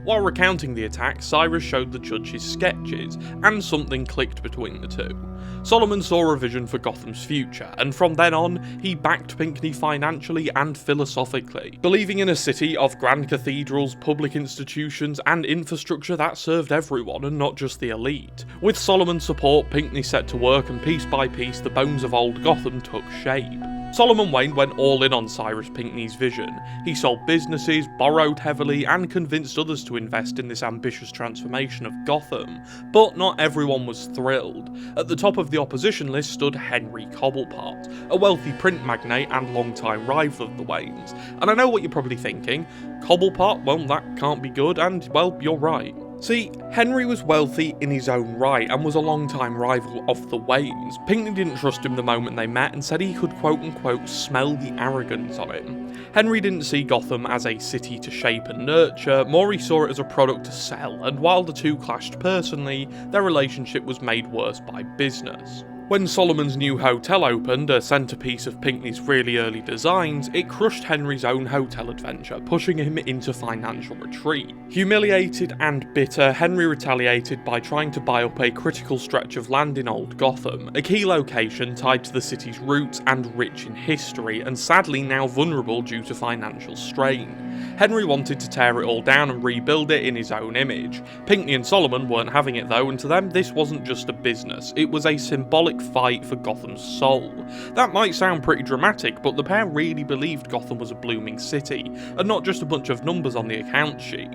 While recounting the attack, Cyrus showed the judge his sketches, and something clicked between the two. Solomon saw a vision for Gotham's future, and from then on, he backed Pinckney financially and philosophically, believing in a city of grand cathedrals, public institutions, and infrastructure that served everyone and not just the elite. With Solomon's support, Pinckney set to work, and piece by piece, the bones of old Gotham took shape. Solomon Wayne went all in on Cyrus Pinckney's vision. He sold businesses, borrowed heavily, and convinced others to invest in this ambitious transformation of Gotham. But not everyone was thrilled. At the top of the opposition list stood Henry Cobblepot, a wealthy print magnate and longtime rival of the Waynes. And I know what you're probably thinking, Cobblepot, well, that can't be good, and, well, you're right. See, Henry was wealthy in his own right and was a long-time rival of the Waynes. Pinckney didn't trust him the moment they met and said he could quote-unquote smell the arrogance on him. Henry didn't see Gotham as a city to shape and nurture, more he saw it as a product to sell, and while the two clashed personally, their relationship was made worse by business. When Solomon's new hotel opened, a centrepiece of Pinckney's really early designs, it crushed Henry's own hotel adventure, pushing him into financial retreat. Humiliated and bitter, Henry retaliated by trying to buy up a critical stretch of land in Old Gotham, a key location tied to the city's roots and rich in history, and sadly now vulnerable due to financial strain. Henry wanted to tear it all down and rebuild it in his own image. Pinckney and Solomon weren't having it though, and to them this wasn't just a business, it was a symbolic fight for Gotham's soul. That might sound pretty dramatic, but the pair really believed Gotham was a blooming city, and not just a bunch of numbers on the account sheet.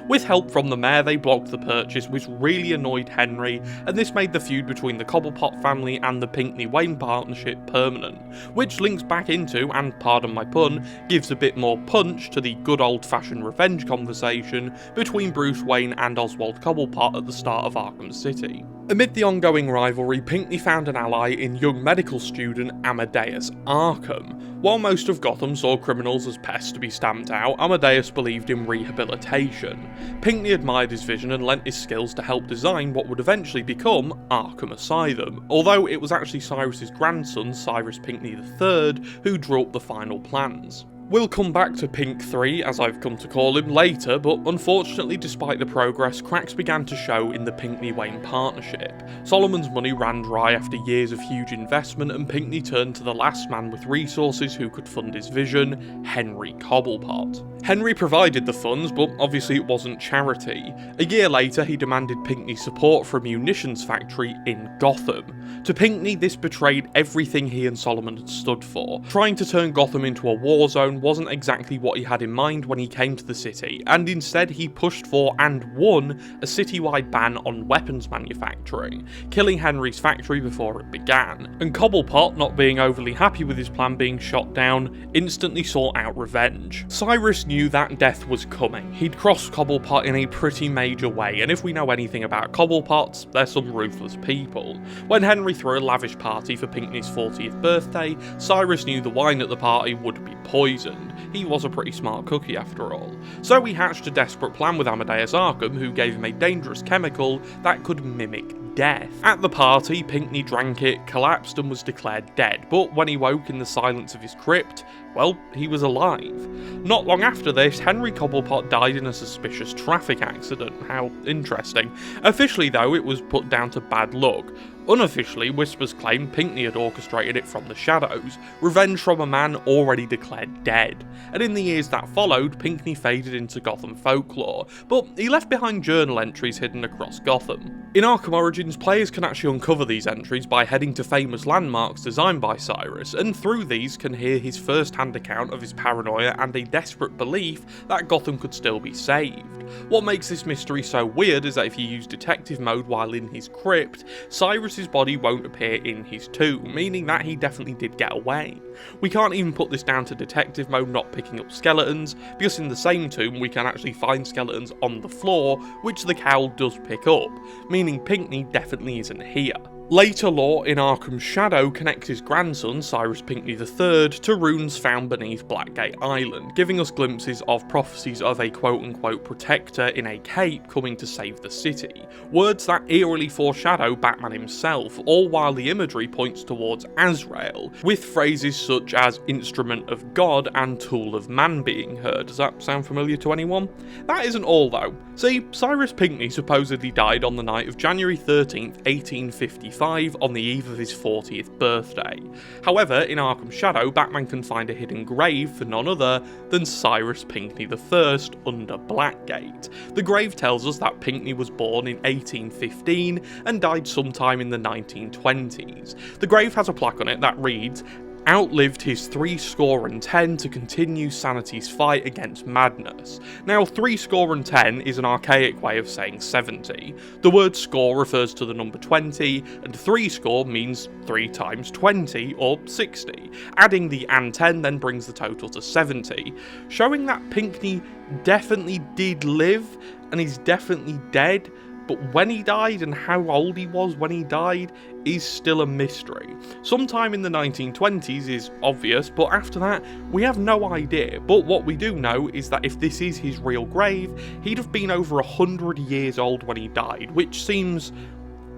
With help from the mayor, they blocked the purchase, which really annoyed Henry, and this made the feud between the Cobblepot family and the Pinckney-Wayne partnership permanent, which links back into, and pardon my pun, gives a bit more punch to the good old-fashioned revenge conversation between Bruce Wayne and Oswald Cobblepot at the start of Arkham City. Amid the ongoing rivalry, Pinckney found an ally in young medical student Amadeus Arkham. While most of Gotham saw criminals as pests to be stamped out, Amadeus believed in rehabilitation. Pinckney admired his vision and lent his skills to help design what would eventually become Arkham Asylum, although it was actually Cyrus's grandson, Cyrus Pinckney III, who drew up the final plans. We'll come back to Pink 3, as I've come to call him, later, but unfortunately despite the progress, cracks began to show in the Pinckney-Wayne partnership. Solomon's money ran dry after years of huge investment, and Pinckney turned to the last man with resources who could fund his vision, Henry Cobblepot. Henry provided the funds, but obviously it wasn't charity. A year later, he demanded Pinckney's support for a munitions factory in Gotham. To Pinckney, this betrayed everything he and Solomon had stood for. Trying to turn Gotham into a war zone wasn't exactly what he had in mind when he came to the city, and instead he pushed for and won a citywide ban on weapons manufacturing, killing Henry's factory before it began. And Cobblepot, not being overly happy with his plan being shot down, instantly sought out revenge. Cyrus knew that death was coming. He'd crossed Cobblepot in a pretty major way, and if we know anything about Cobblepots, they're some ruthless people. When Henry threw a lavish party for Pinckney's 40th birthday, Cyrus knew the wine at the party would be poisoned. He was a pretty smart cookie after all. So he hatched a desperate plan with Amadeus Arkham, who gave him a dangerous chemical that could mimic death. At the party, Pinckney drank it, collapsed and was declared dead, but when he woke in the silence of his crypt, well, he was alive. Not long after this, Henry Cobblepot died in a suspicious traffic accident. How interesting. Officially though, it was put down to bad luck. Unofficially, whispers claim Pinckney had orchestrated it from the shadows, revenge from a man already declared dead. And in the years that followed, Pinckney faded into Gotham folklore, but he left behind journal entries hidden across Gotham. In Arkham Origins, players can actually uncover these entries by heading to famous landmarks designed by Cyrus, and through these can hear his first-hand account of his paranoia and a desperate belief that Gotham could still be saved. What makes this mystery so weird is that if you use detective mode while in his crypt, Cyrus's body won't appear in his tomb, meaning that he definitely did get away. We can't even put this down to detective mode not picking up skeletons, because in the same tomb we can actually find skeletons on the floor, which the cowl does pick up, meaning Pinckney definitely isn't here. Later lore in Arkham's Shadow connects his grandson, Cyrus Pinckney III, to runes found beneath Blackgate Island, giving us glimpses of prophecies of a quote-unquote protector in a cape coming to save the city. Words that eerily foreshadow Batman himself, all while the imagery points towards Azrael, with phrases such as instrument of God and tool of man being heard. Does that sound familiar to anyone? That isn't all though. See, Cyrus Pinckney supposedly died on the night of January 13th, 1855, 1995 on the eve of his 40th birthday. However, in Arkham Shadow, Batman can find a hidden grave for none other than Cyrus Pinckney I under Blackgate. The grave tells us that Pinckney was born in 1815 and died sometime in the 1920s. The grave has a plaque on it that reads, "Outlived his 70 to continue sanity's fight against madness." Now, 70 is an archaic way of saying 70. The word score refers to the number 20, and 30 means 3 times 20, or 60. Adding the and 10 then brings the total to 70, showing that Pinckney definitely did live, and he's definitely dead, but when he died and how old he was when he died is still a mystery. Sometime in the 1920s is obvious, but after that, we have no idea. But what we do know is that if this is his real grave, he'd have been over 100 years old when he died, which seems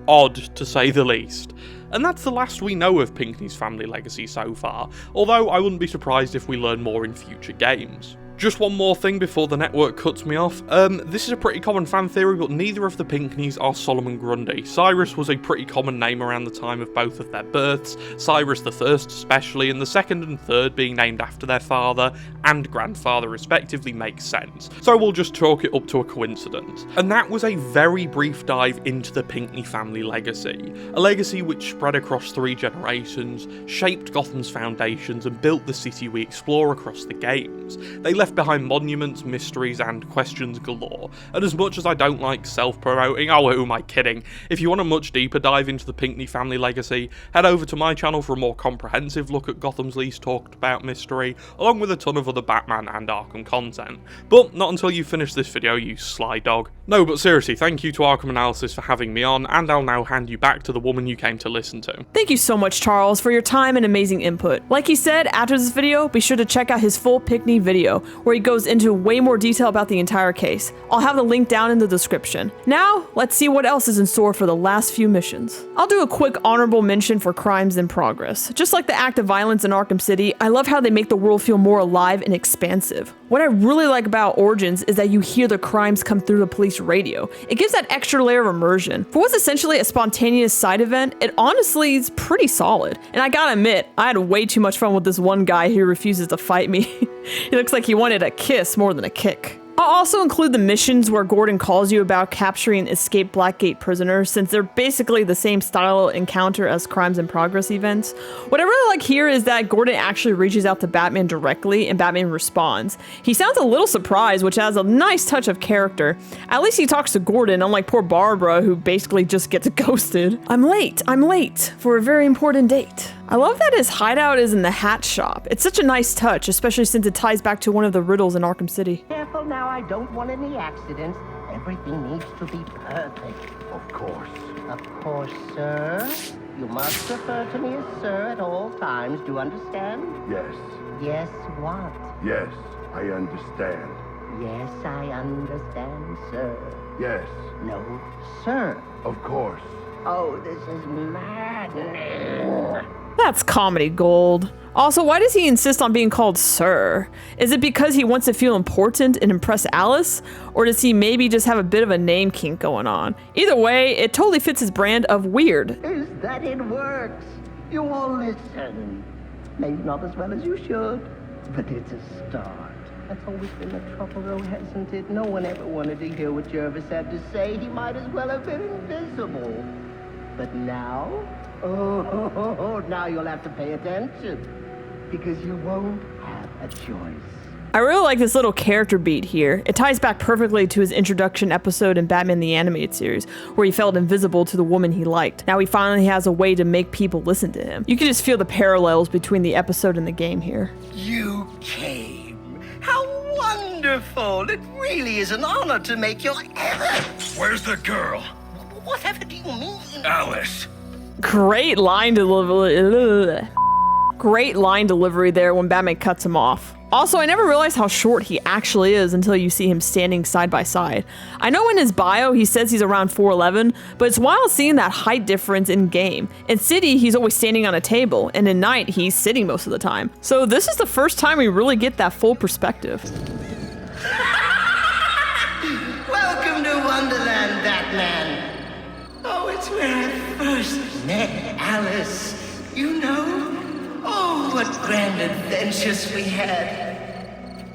odd to say the least. And that's the last we know of Pinckney's family legacy so far, although I wouldn't be surprised if we learn more in future games. Just one more thing before the network cuts me off. This is a pretty common fan theory, but neither of the Pinckneys are Solomon Grundy. Cyrus was a pretty common name around the time of both of their births, Cyrus I especially, and the second and third being named after their father and grandfather respectively makes sense. So we'll just chalk it up to a coincidence. And that was a very brief dive into the Pinckney family legacy. A legacy which spread across 3 generations, shaped Gotham's foundations, and built the city we explore across the games. They left behind monuments, mysteries, and questions galore. And as much as I don't like self-promoting, oh, who am I kidding? If you want a much deeper dive into the Pinckney family legacy, head over to my channel for a more comprehensive look at Gotham's least talked about mystery, along with a ton of other Batman and Arkham content. But not until you finish this video, you sly dog. No, but seriously, thank you to Arkham Analysis for having me on, and I'll now hand you back to the woman you came to listen to. Thank you so much, Charles, for your time and amazing input. Like he said, after this video, be sure to check out his full Pinckney video, where he goes into way more detail about the entire case. I'll have the link down in the description. Now, let's see what else is in store for the last few missions. I'll do a quick honorable mention for crimes in progress. Just like the act of violence in Arkham City, I love how they make the world feel more alive and expansive. What I really like about Origins is that you hear the crimes come through the police radio. It gives that extra layer of immersion. For what's essentially a spontaneous side event, it honestly is pretty solid. And I gotta admit, I had way too much fun with this one guy who refuses to fight me. He looks like he wanted a kiss more than a kick. I'll also include the missions where Gordon calls you about capturing escaped Blackgate prisoners, since they're basically the same style encounter as Crimes in Progress events. What I really like here is that Gordon actually reaches out to Batman directly and Batman responds. He sounds a little surprised, which adds a nice touch of character. At least he talks to Gordon, unlike poor Barbara, who basically just gets ghosted. I'm late for a very important date. I love that his hideout is in the hat shop. It's such a nice touch, especially since it ties back to one of the riddles in Arkham City. Careful now, I don't want any accidents. Everything needs to be perfect. Of course. Of course, sir. You must refer to me as sir at all times. Do you understand? Yes. Yes, what? Yes, I understand. Yes, I understand, sir. Yes. No, sir. Of course. Oh, this is maddening. That's comedy gold. Also, why does he insist on being called Sir? Is it because he wants to feel important and impress Alice? Or does he maybe just have a bit of a name kink going on? Either way, it totally fits his brand of weird. Is that it works? You all listen. Maybe not as well as you should, but it's a start. That's always been the trouble, though, hasn't it? No one ever wanted to hear what Jervis had to say. He might as well have been invisible. But now? Oh, now you'll have to pay attention. Because you won't have a choice. I really like this little character beat here. It ties back perfectly to his introduction episode in Batman the Animated Series, where he felt invisible to the woman he liked. Now he finally has a way to make people listen to him. You can just feel the parallels between the episode and the game here. You came. How wonderful. It really is an honor to make your errand. Where's the girl? Whatever do you mean? Alice. Great line delivery. Great line delivery there when Batman cuts him off. Also, I never realized how short he actually is until you see him standing side by side. I know in his bio he says he's around 4'11", but it's wild seeing that height difference in game. In City, he's always standing on a table, and in Night, he's sitting most of the time. So this is the first time we really get that full perspective. Welcome to Wonderland, Batman. Oh, it's where I first met Alice. You know? Oh, what grand adventures we had.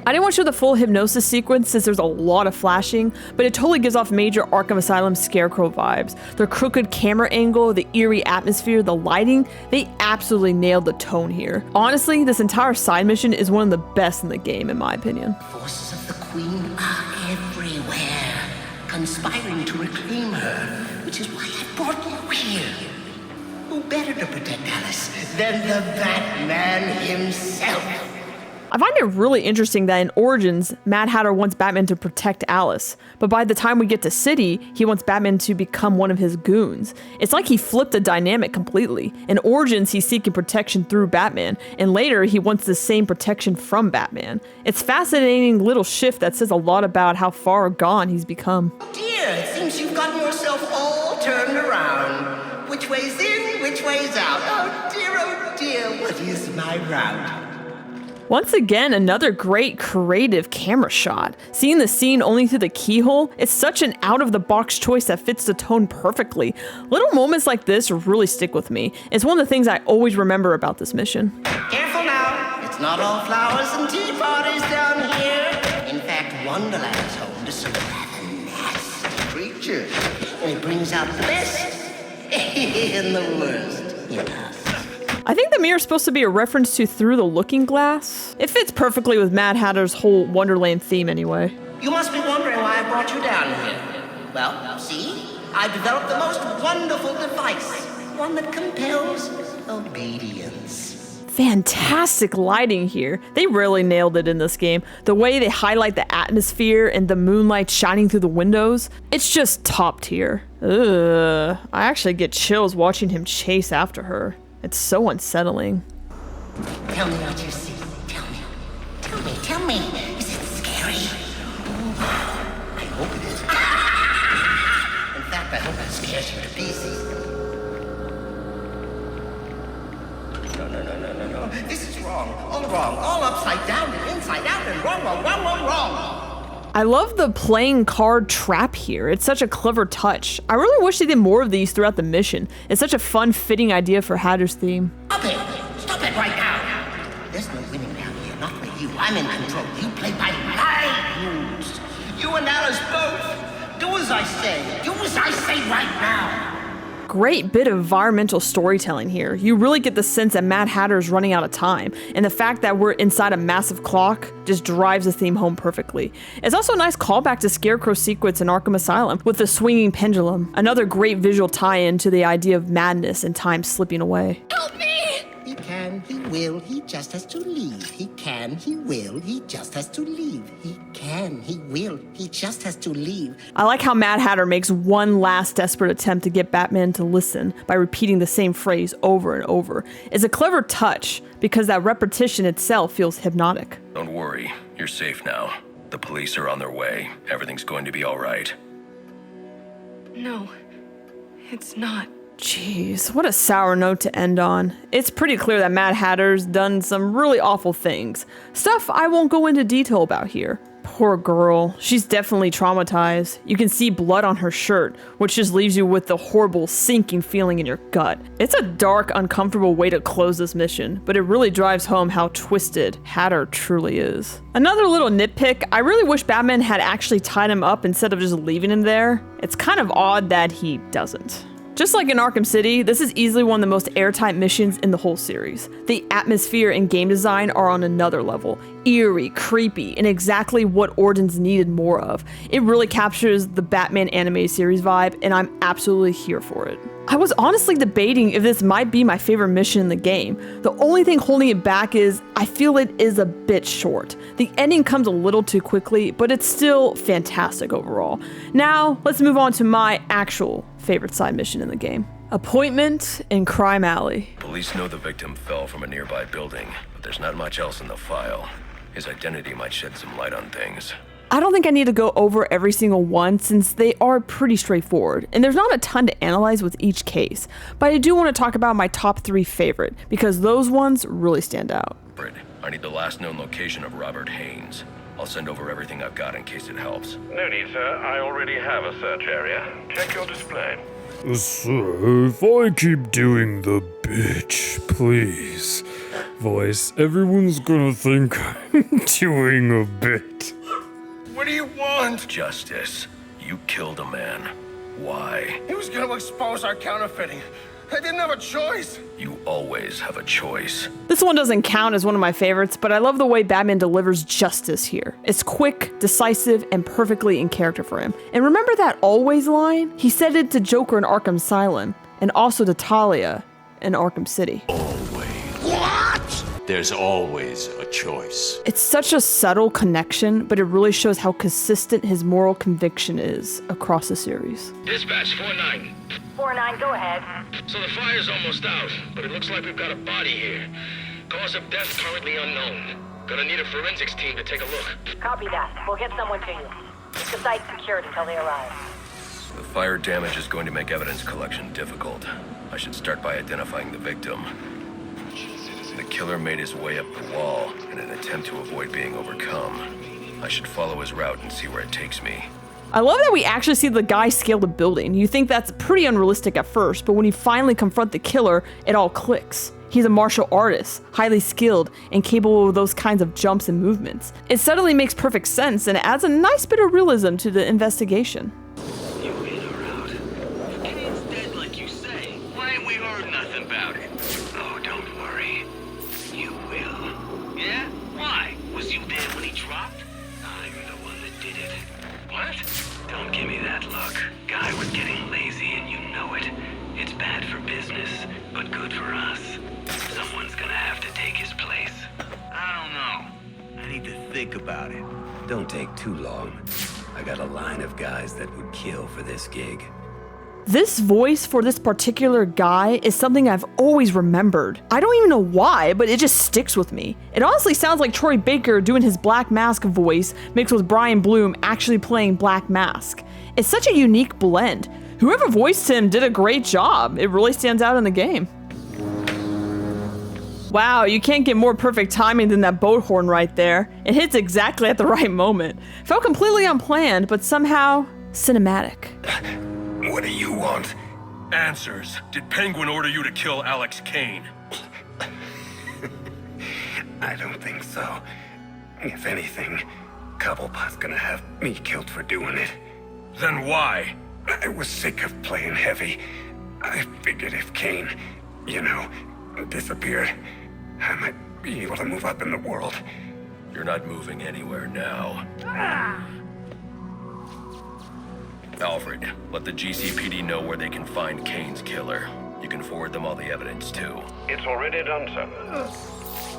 I didn't want to show the full hypnosis sequence since there's a lot of flashing, but it totally gives off major Arkham Asylum Scarecrow vibes. The crooked camera angle, the eerie atmosphere, the lighting, they absolutely nailed the tone here. Honestly, this entire side mission is one of the best in the game, in my opinion. Forces of the Queen are everywhere, conspiring to reclaim her, which is why I brought you here. Who better to protect Alice than the Batman himself? I find it really interesting that in Origins, Mad Hatter wants Batman to protect Alice, but by the time we get to City, he wants Batman to become one of his goons. It's like he flipped the dynamic completely. In Origins, he's seeking protection through Batman, and later he wants the same protection from Batman. It's a fascinating little shift that says a lot about how far gone he's become. Oh dear, it seems you've gotten yourself all turned around. Which way's in, which way's out? Oh dear, what is my route? Once again, another great creative camera shot. Seeing the scene only through the keyhole, it's such an out-of-the-box choice that fits the tone perfectly. Little moments like this really stick with me. It's one of the things I always remember about this mission. Careful now, it's not all flowers and tea parties down here. In fact, Wonderland is home to some rather nasty creatures. And it brings out the best and the worst in us. I think the mirror is supposed to be a reference to Through the Looking Glass. It fits perfectly with Mad Hatter's whole Wonderland theme anyway. You must be wondering why I brought you down here. Well, see, I developed the most wonderful device. One that compels obedience. Fantastic lighting here. They really nailed it in this game. The way they highlight the atmosphere and the moonlight shining through the windows, it's just top tier. Ugh, I actually get chills watching him chase after her. It's so unsettling. Tell me what you see. Tell me. Is it scary? I hope it is. In fact, I hope it scares you to pieces. No. This is wrong. All upside down and inside out and wrong. I love the playing card trap here. It's such a clever touch. I really wish they did more of these throughout the mission. It's such a fun, fitting idea for Hatter's theme. Stop it right now. There's no winning down here, not with you. I'm in control. You play by my rules. You and Alice both. Do as I say. Do as I say right now. Great bit of environmental storytelling here. You really get the sense that Mad Hatter is running out of time, and the fact that we're inside a massive clock just drives the theme home perfectly. It's also a nice callback to Scarecrow's sequence in Arkham Asylum with the swinging pendulum, another great visual tie-in to the idea of madness and time slipping away. Help me! He can, he will, he just has to leave. He can, he will, he just has to leave. He can, he will, he just has to leave. I like how Mad Hatter makes one last desperate attempt to get Batman to listen by repeating the same phrase over and over. It's a clever touch because that repetition itself feels hypnotic. Don't worry, you're safe now. The police are on their way. Everything's going to be all right. No, it's not. Jeez, what a sour note to end on. It's pretty clear that Mad Hatter's done some really awful things. Stuff I won't go into detail about here. Poor girl, she's definitely traumatized. You can see blood on her shirt, which just leaves you with the horrible sinking feeling in your gut. It's a dark, uncomfortable way to close this mission, but it really drives home how twisted Hatter truly is. Another little nitpick, I really wish Batman had actually tied him up instead of just leaving him there. It's kind of odd that he doesn't. Just like in Arkham City, this is easily one of the most airtight missions in the whole series. The atmosphere and game design are on another level. Eerie, creepy, and exactly what Origins needed more of. It really captures the Batman animated series vibe, and I'm absolutely here for it. I was honestly debating if this might be my favorite mission in the game. The only thing holding it back is I feel it is a bit short. The ending comes a little too quickly, but it's still fantastic overall. Now, let's move on to my actual favorite side mission in the game. Appointment in Crime Alley. Police know the victim fell from a nearby building, but there's not much else in the file. His identity might shed some light on things. I don't think I need to go over every single one since they are pretty straightforward, and there's not a ton to analyze with each case, but I do want to talk about my top 3 favorite, because those ones really stand out. I need the last known location of Robert Haynes. I'll send over everything I've got in case it helps. No need, sir. I already have a search area. Check your display. So, if I keep doing the bitch, please, voice, everyone's gonna think I'm doing a bit. What do you want? Justice. You killed a man. Why? He was gonna expose our counterfeiting. I didn't have a choice. You always have a choice. This one doesn't count as one of my favorites, but I love the way Batman delivers justice here. It's quick, decisive, and perfectly in character for him. And remember that always line? He said it to Joker in Arkham Asylum, and also to Talia in Arkham City. What? There's always a choice. It's such a subtle connection, but it really shows how consistent his moral conviction is across the series. Dispatch 4-9. 4-9, go ahead. So the fire's almost out, but it looks like we've got a body here. Cause of death currently unknown. Gonna need a forensics team to take a look. Copy that. We'll get someone to you. Keep the site secured until they arrive. The fire damage is going to make evidence collection difficult. I should start by identifying the victim. The killer made his way up the wall in an attempt to avoid being overcome. I should follow his route and see where it takes me. I love that we actually see the guy scale the building. You think that's pretty unrealistic at first, but when you finally confront the killer, it all clicks. He's a martial artist, highly skilled, and capable of those kinds of jumps and movements. It suddenly makes perfect sense and adds a nice bit of realism to the investigation. You in or out? If Kane's dead like you say, why ain't we heard nothing about it? Oh, don't worry. You will. Yeah? Why? Was you there when he dropped? I'm the one that did it. What? Don't give me that look. Guy was getting lazy and you know it. It's bad for business, but good for us. Someone's gonna have to take his place. I don't know. I need to think about it. Don't take too long. I got a line of guys that would kill for this gig. This voice for this particular guy is something I've always remembered. I don't even know why, but it just sticks with me. It honestly sounds like Troy Baker doing his Black Mask voice mixed with Brian Bloom actually playing Black Mask. It's such a unique blend. Whoever voiced him did a great job. It really stands out in the game. Wow, you can't get more perfect timing than that boat horn right there. It hits exactly at the right moment. Felt completely unplanned, but somehow cinematic. What do you want? Answers. Did Penguin order you to kill Alex Kane? I don't think so. If anything, Cobblepot's gonna have me killed for doing it. Then why? I was sick of playing heavy. I figured if Kane, disappeared, I might be able to move up in the world. You're not moving anywhere now. Alfred, let the GCPD know where they can find Kane's killer. You can forward them all the evidence, too. It's already done, sir.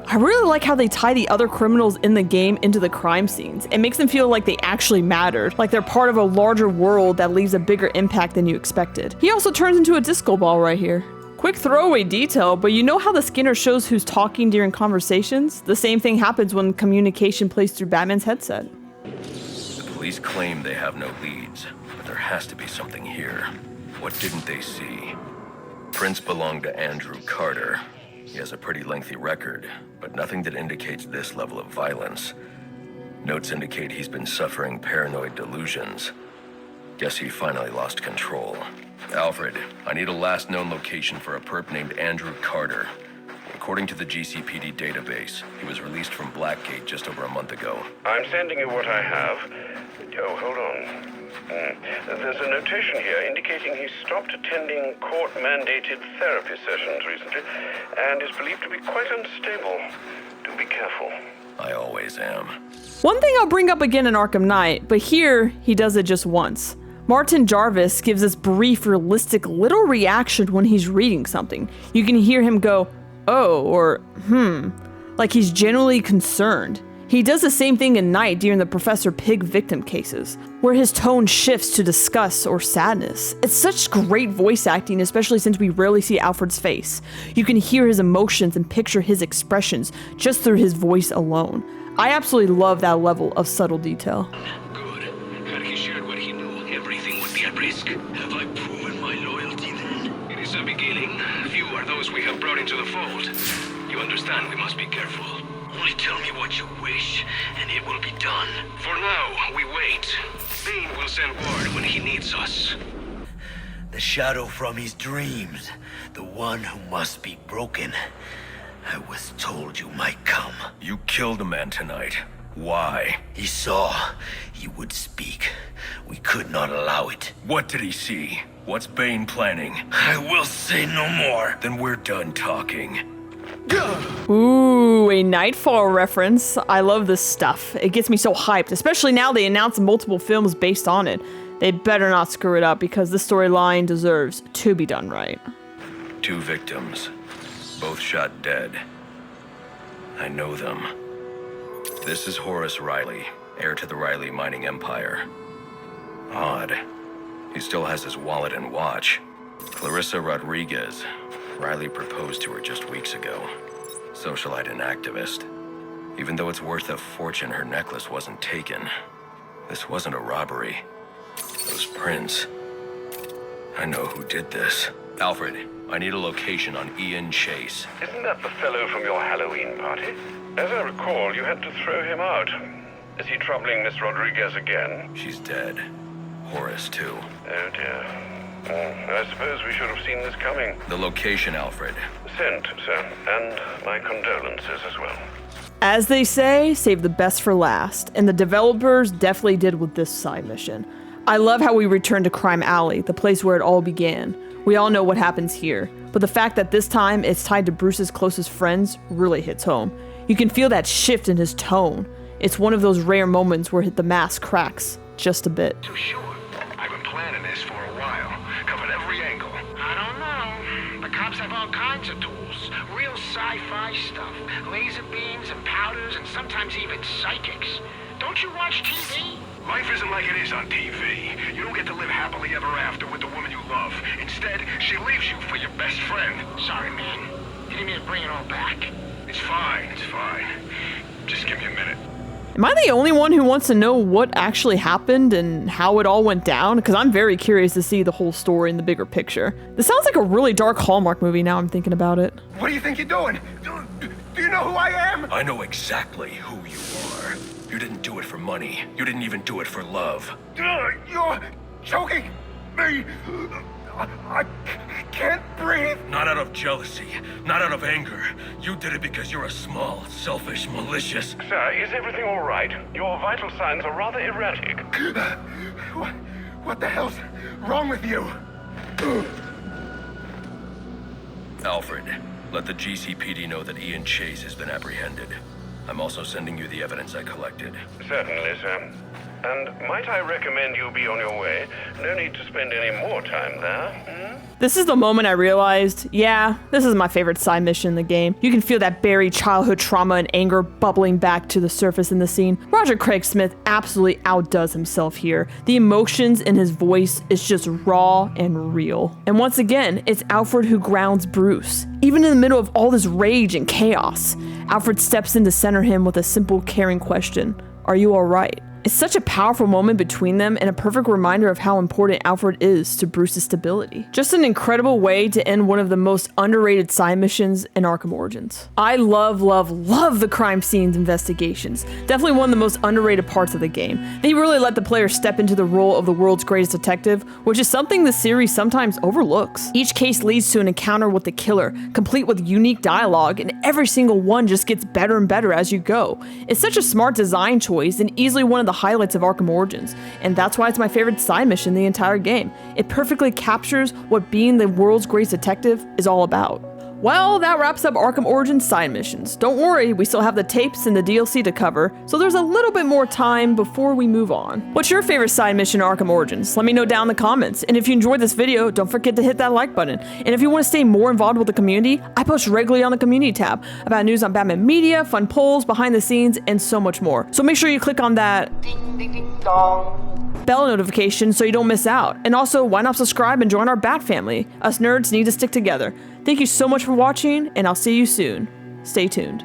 I really like how they tie the other criminals in the game into the crime scenes. It makes them feel like they actually mattered, like they're part of a larger world that leaves a bigger impact than you expected. He also turns into a disco ball right here. Quick throwaway detail, but you know how the scanner shows who's talking during conversations? The same thing happens when communication plays through Batman's headset. The police claim they have no leads, but there has to be something here. What didn't they see? Prince belonged to Andrew Carter. He has a pretty lengthy record, but nothing that indicates this level of violence. Notes indicate he's been suffering paranoid delusions. Guess he finally lost control. Alfred, I need a last known location for a perp named Andrew Carter. According to the GCPD database, he was released from Blackgate just over a month ago. I'm sending you what I have. Oh, hold on. There's a notation here indicating he stopped attending court-mandated therapy sessions recently and is believed to be quite unstable. Do be careful. I always am. One thing I'll bring up again in Arkham Knight, but here he does it just once. Martin Jarvis gives this brief, realistic little reaction when he's reading something. You can hear him go, oh, or like he's genuinely concerned. He does the same thing in Night during the Professor Pig victim cases, where his tone shifts to disgust or sadness. It's such great voice acting, especially since we rarely see Alfred's face. You can hear his emotions and picture his expressions just through his voice alone. I absolutely love that level of subtle detail. Had he shared what he knew, everything would be at risk. Have I proven my loyalty then? It is a beginning. Few are those we have brought into the fold. You understand we must be careful. Only tell me what you wish, and it will be done. For now, we wait. Bane will send word when he needs us. The shadow from his dreams. The one who must be broken. I was told you might come. You killed a man tonight. Why? He saw. He would speak. We could not allow it. What did he see? What's Bane planning? I will say no more. Then we're done talking. Ooh, a Nightfall reference. I love this stuff. It gets me so hyped, especially now they announced multiple films based on it. They better not screw it up because this storyline deserves to be done right. 2 victims, both shot dead. I know them. This is Horace Riley, heir to the Riley mining empire. Odd. He still has his wallet and watch. Clarissa Rodriguez. Riley proposed to her just weeks ago. Socialite and activist. Even though it's worth a fortune, her necklace wasn't taken. This wasn't a robbery. Those prints. I know who did this. Alfred, I need a location on Ian Chase. Isn't that the fellow from your Halloween party? As I recall, you had to throw him out. Is he troubling Miss Rodriguez again? She's dead. Horace, too. Oh, dear. I suppose we should have seen this coming. The location, Alfred. Sent, sir. And my condolences as well. As they say, save the best for last, and the developers definitely did with this side mission. I love how we return to Crime Alley, the place where it all began. We all know what happens here, but the fact that this time it's tied to Bruce's closest friends really hits home. You can feel that shift in his tone. It's one of those rare moments where the mask cracks just a bit. Too sure. I've been planning this for a while. Covered every angle. I don't know. The cops have all kinds of tools. Real sci-fi stuff. Laser beams and powders and sometimes even psychics. Don't you watch TV? Life isn't like it is on TV. You don't get to live happily ever after with the woman you love. Instead, she leaves you for your best friend. Sorry, man. Didn't mean to bring it all back. It's fine, it's fine. Just give me a minute. Am I the only one who wants to know what actually happened and how it all went down? Because I'm very curious to see the whole story in the bigger picture. This sounds like a really dark Hallmark movie now I'm thinking about it. What do you think you're doing? Do you know who I am? I know exactly who you are. You didn't do it for money. You didn't even do it for love. You're choking me. I can't breathe. Not out of jealousy, not out of anger. You did it because you're a small, selfish, malicious... Sir, is everything all right? Your vital signs are rather erratic. What the hell's wrong with you? Alfred, let the GCPD know that Ian Chase has been apprehended. I'm also sending you the evidence I collected. Certainly, sir. And might I recommend you be on your way? No need to spend any more time there. This is the moment I realized, yeah, this is my favorite side mission in the game. You can feel that buried childhood trauma and anger bubbling back to the surface in the scene. Roger Craig Smith absolutely outdoes himself here. The emotions in his voice is just raw and real. And once again, it's Alfred who grounds Bruce. Even in the middle of all this rage and chaos, Alfred steps in to center him with a simple, caring question. Are you all right? It's such a powerful moment between them and a perfect reminder of how important Alfred is to Bruce's stability. Just an incredible way to end one of the most underrated side missions in Arkham Origins. I love the crime scenes investigations. Definitely one of the most underrated parts of the game. They really let the player step into the role of the world's greatest detective, which is something the series sometimes overlooks. Each case leads to an encounter with the killer, complete with unique dialogue, and every single one just gets better and better as you go. It's such a smart design choice and easily one of the highlights of Arkham Origins, and that's why it's my favorite side mission in the entire game. It perfectly captures what being the world's greatest detective is all about. Well, that wraps up Arkham Origins side missions. Don't worry, we still have the tapes and the DLC to cover, so there's a little bit more time before we move on. What's your favorite side mission in Arkham Origins? Let me know down in the comments. And if you enjoyed this video, don't forget to hit that like button. And if you want to stay more involved with the community, I post regularly on the community tab about news on Batman media, fun polls, behind the scenes, and so much more. So make sure you click on that ding ding ding dong bell notification so you don't miss out. And also, why not subscribe and join our Bat family? Us nerds need to stick together. Thank you so much for watching, and I'll see you soon. Stay tuned.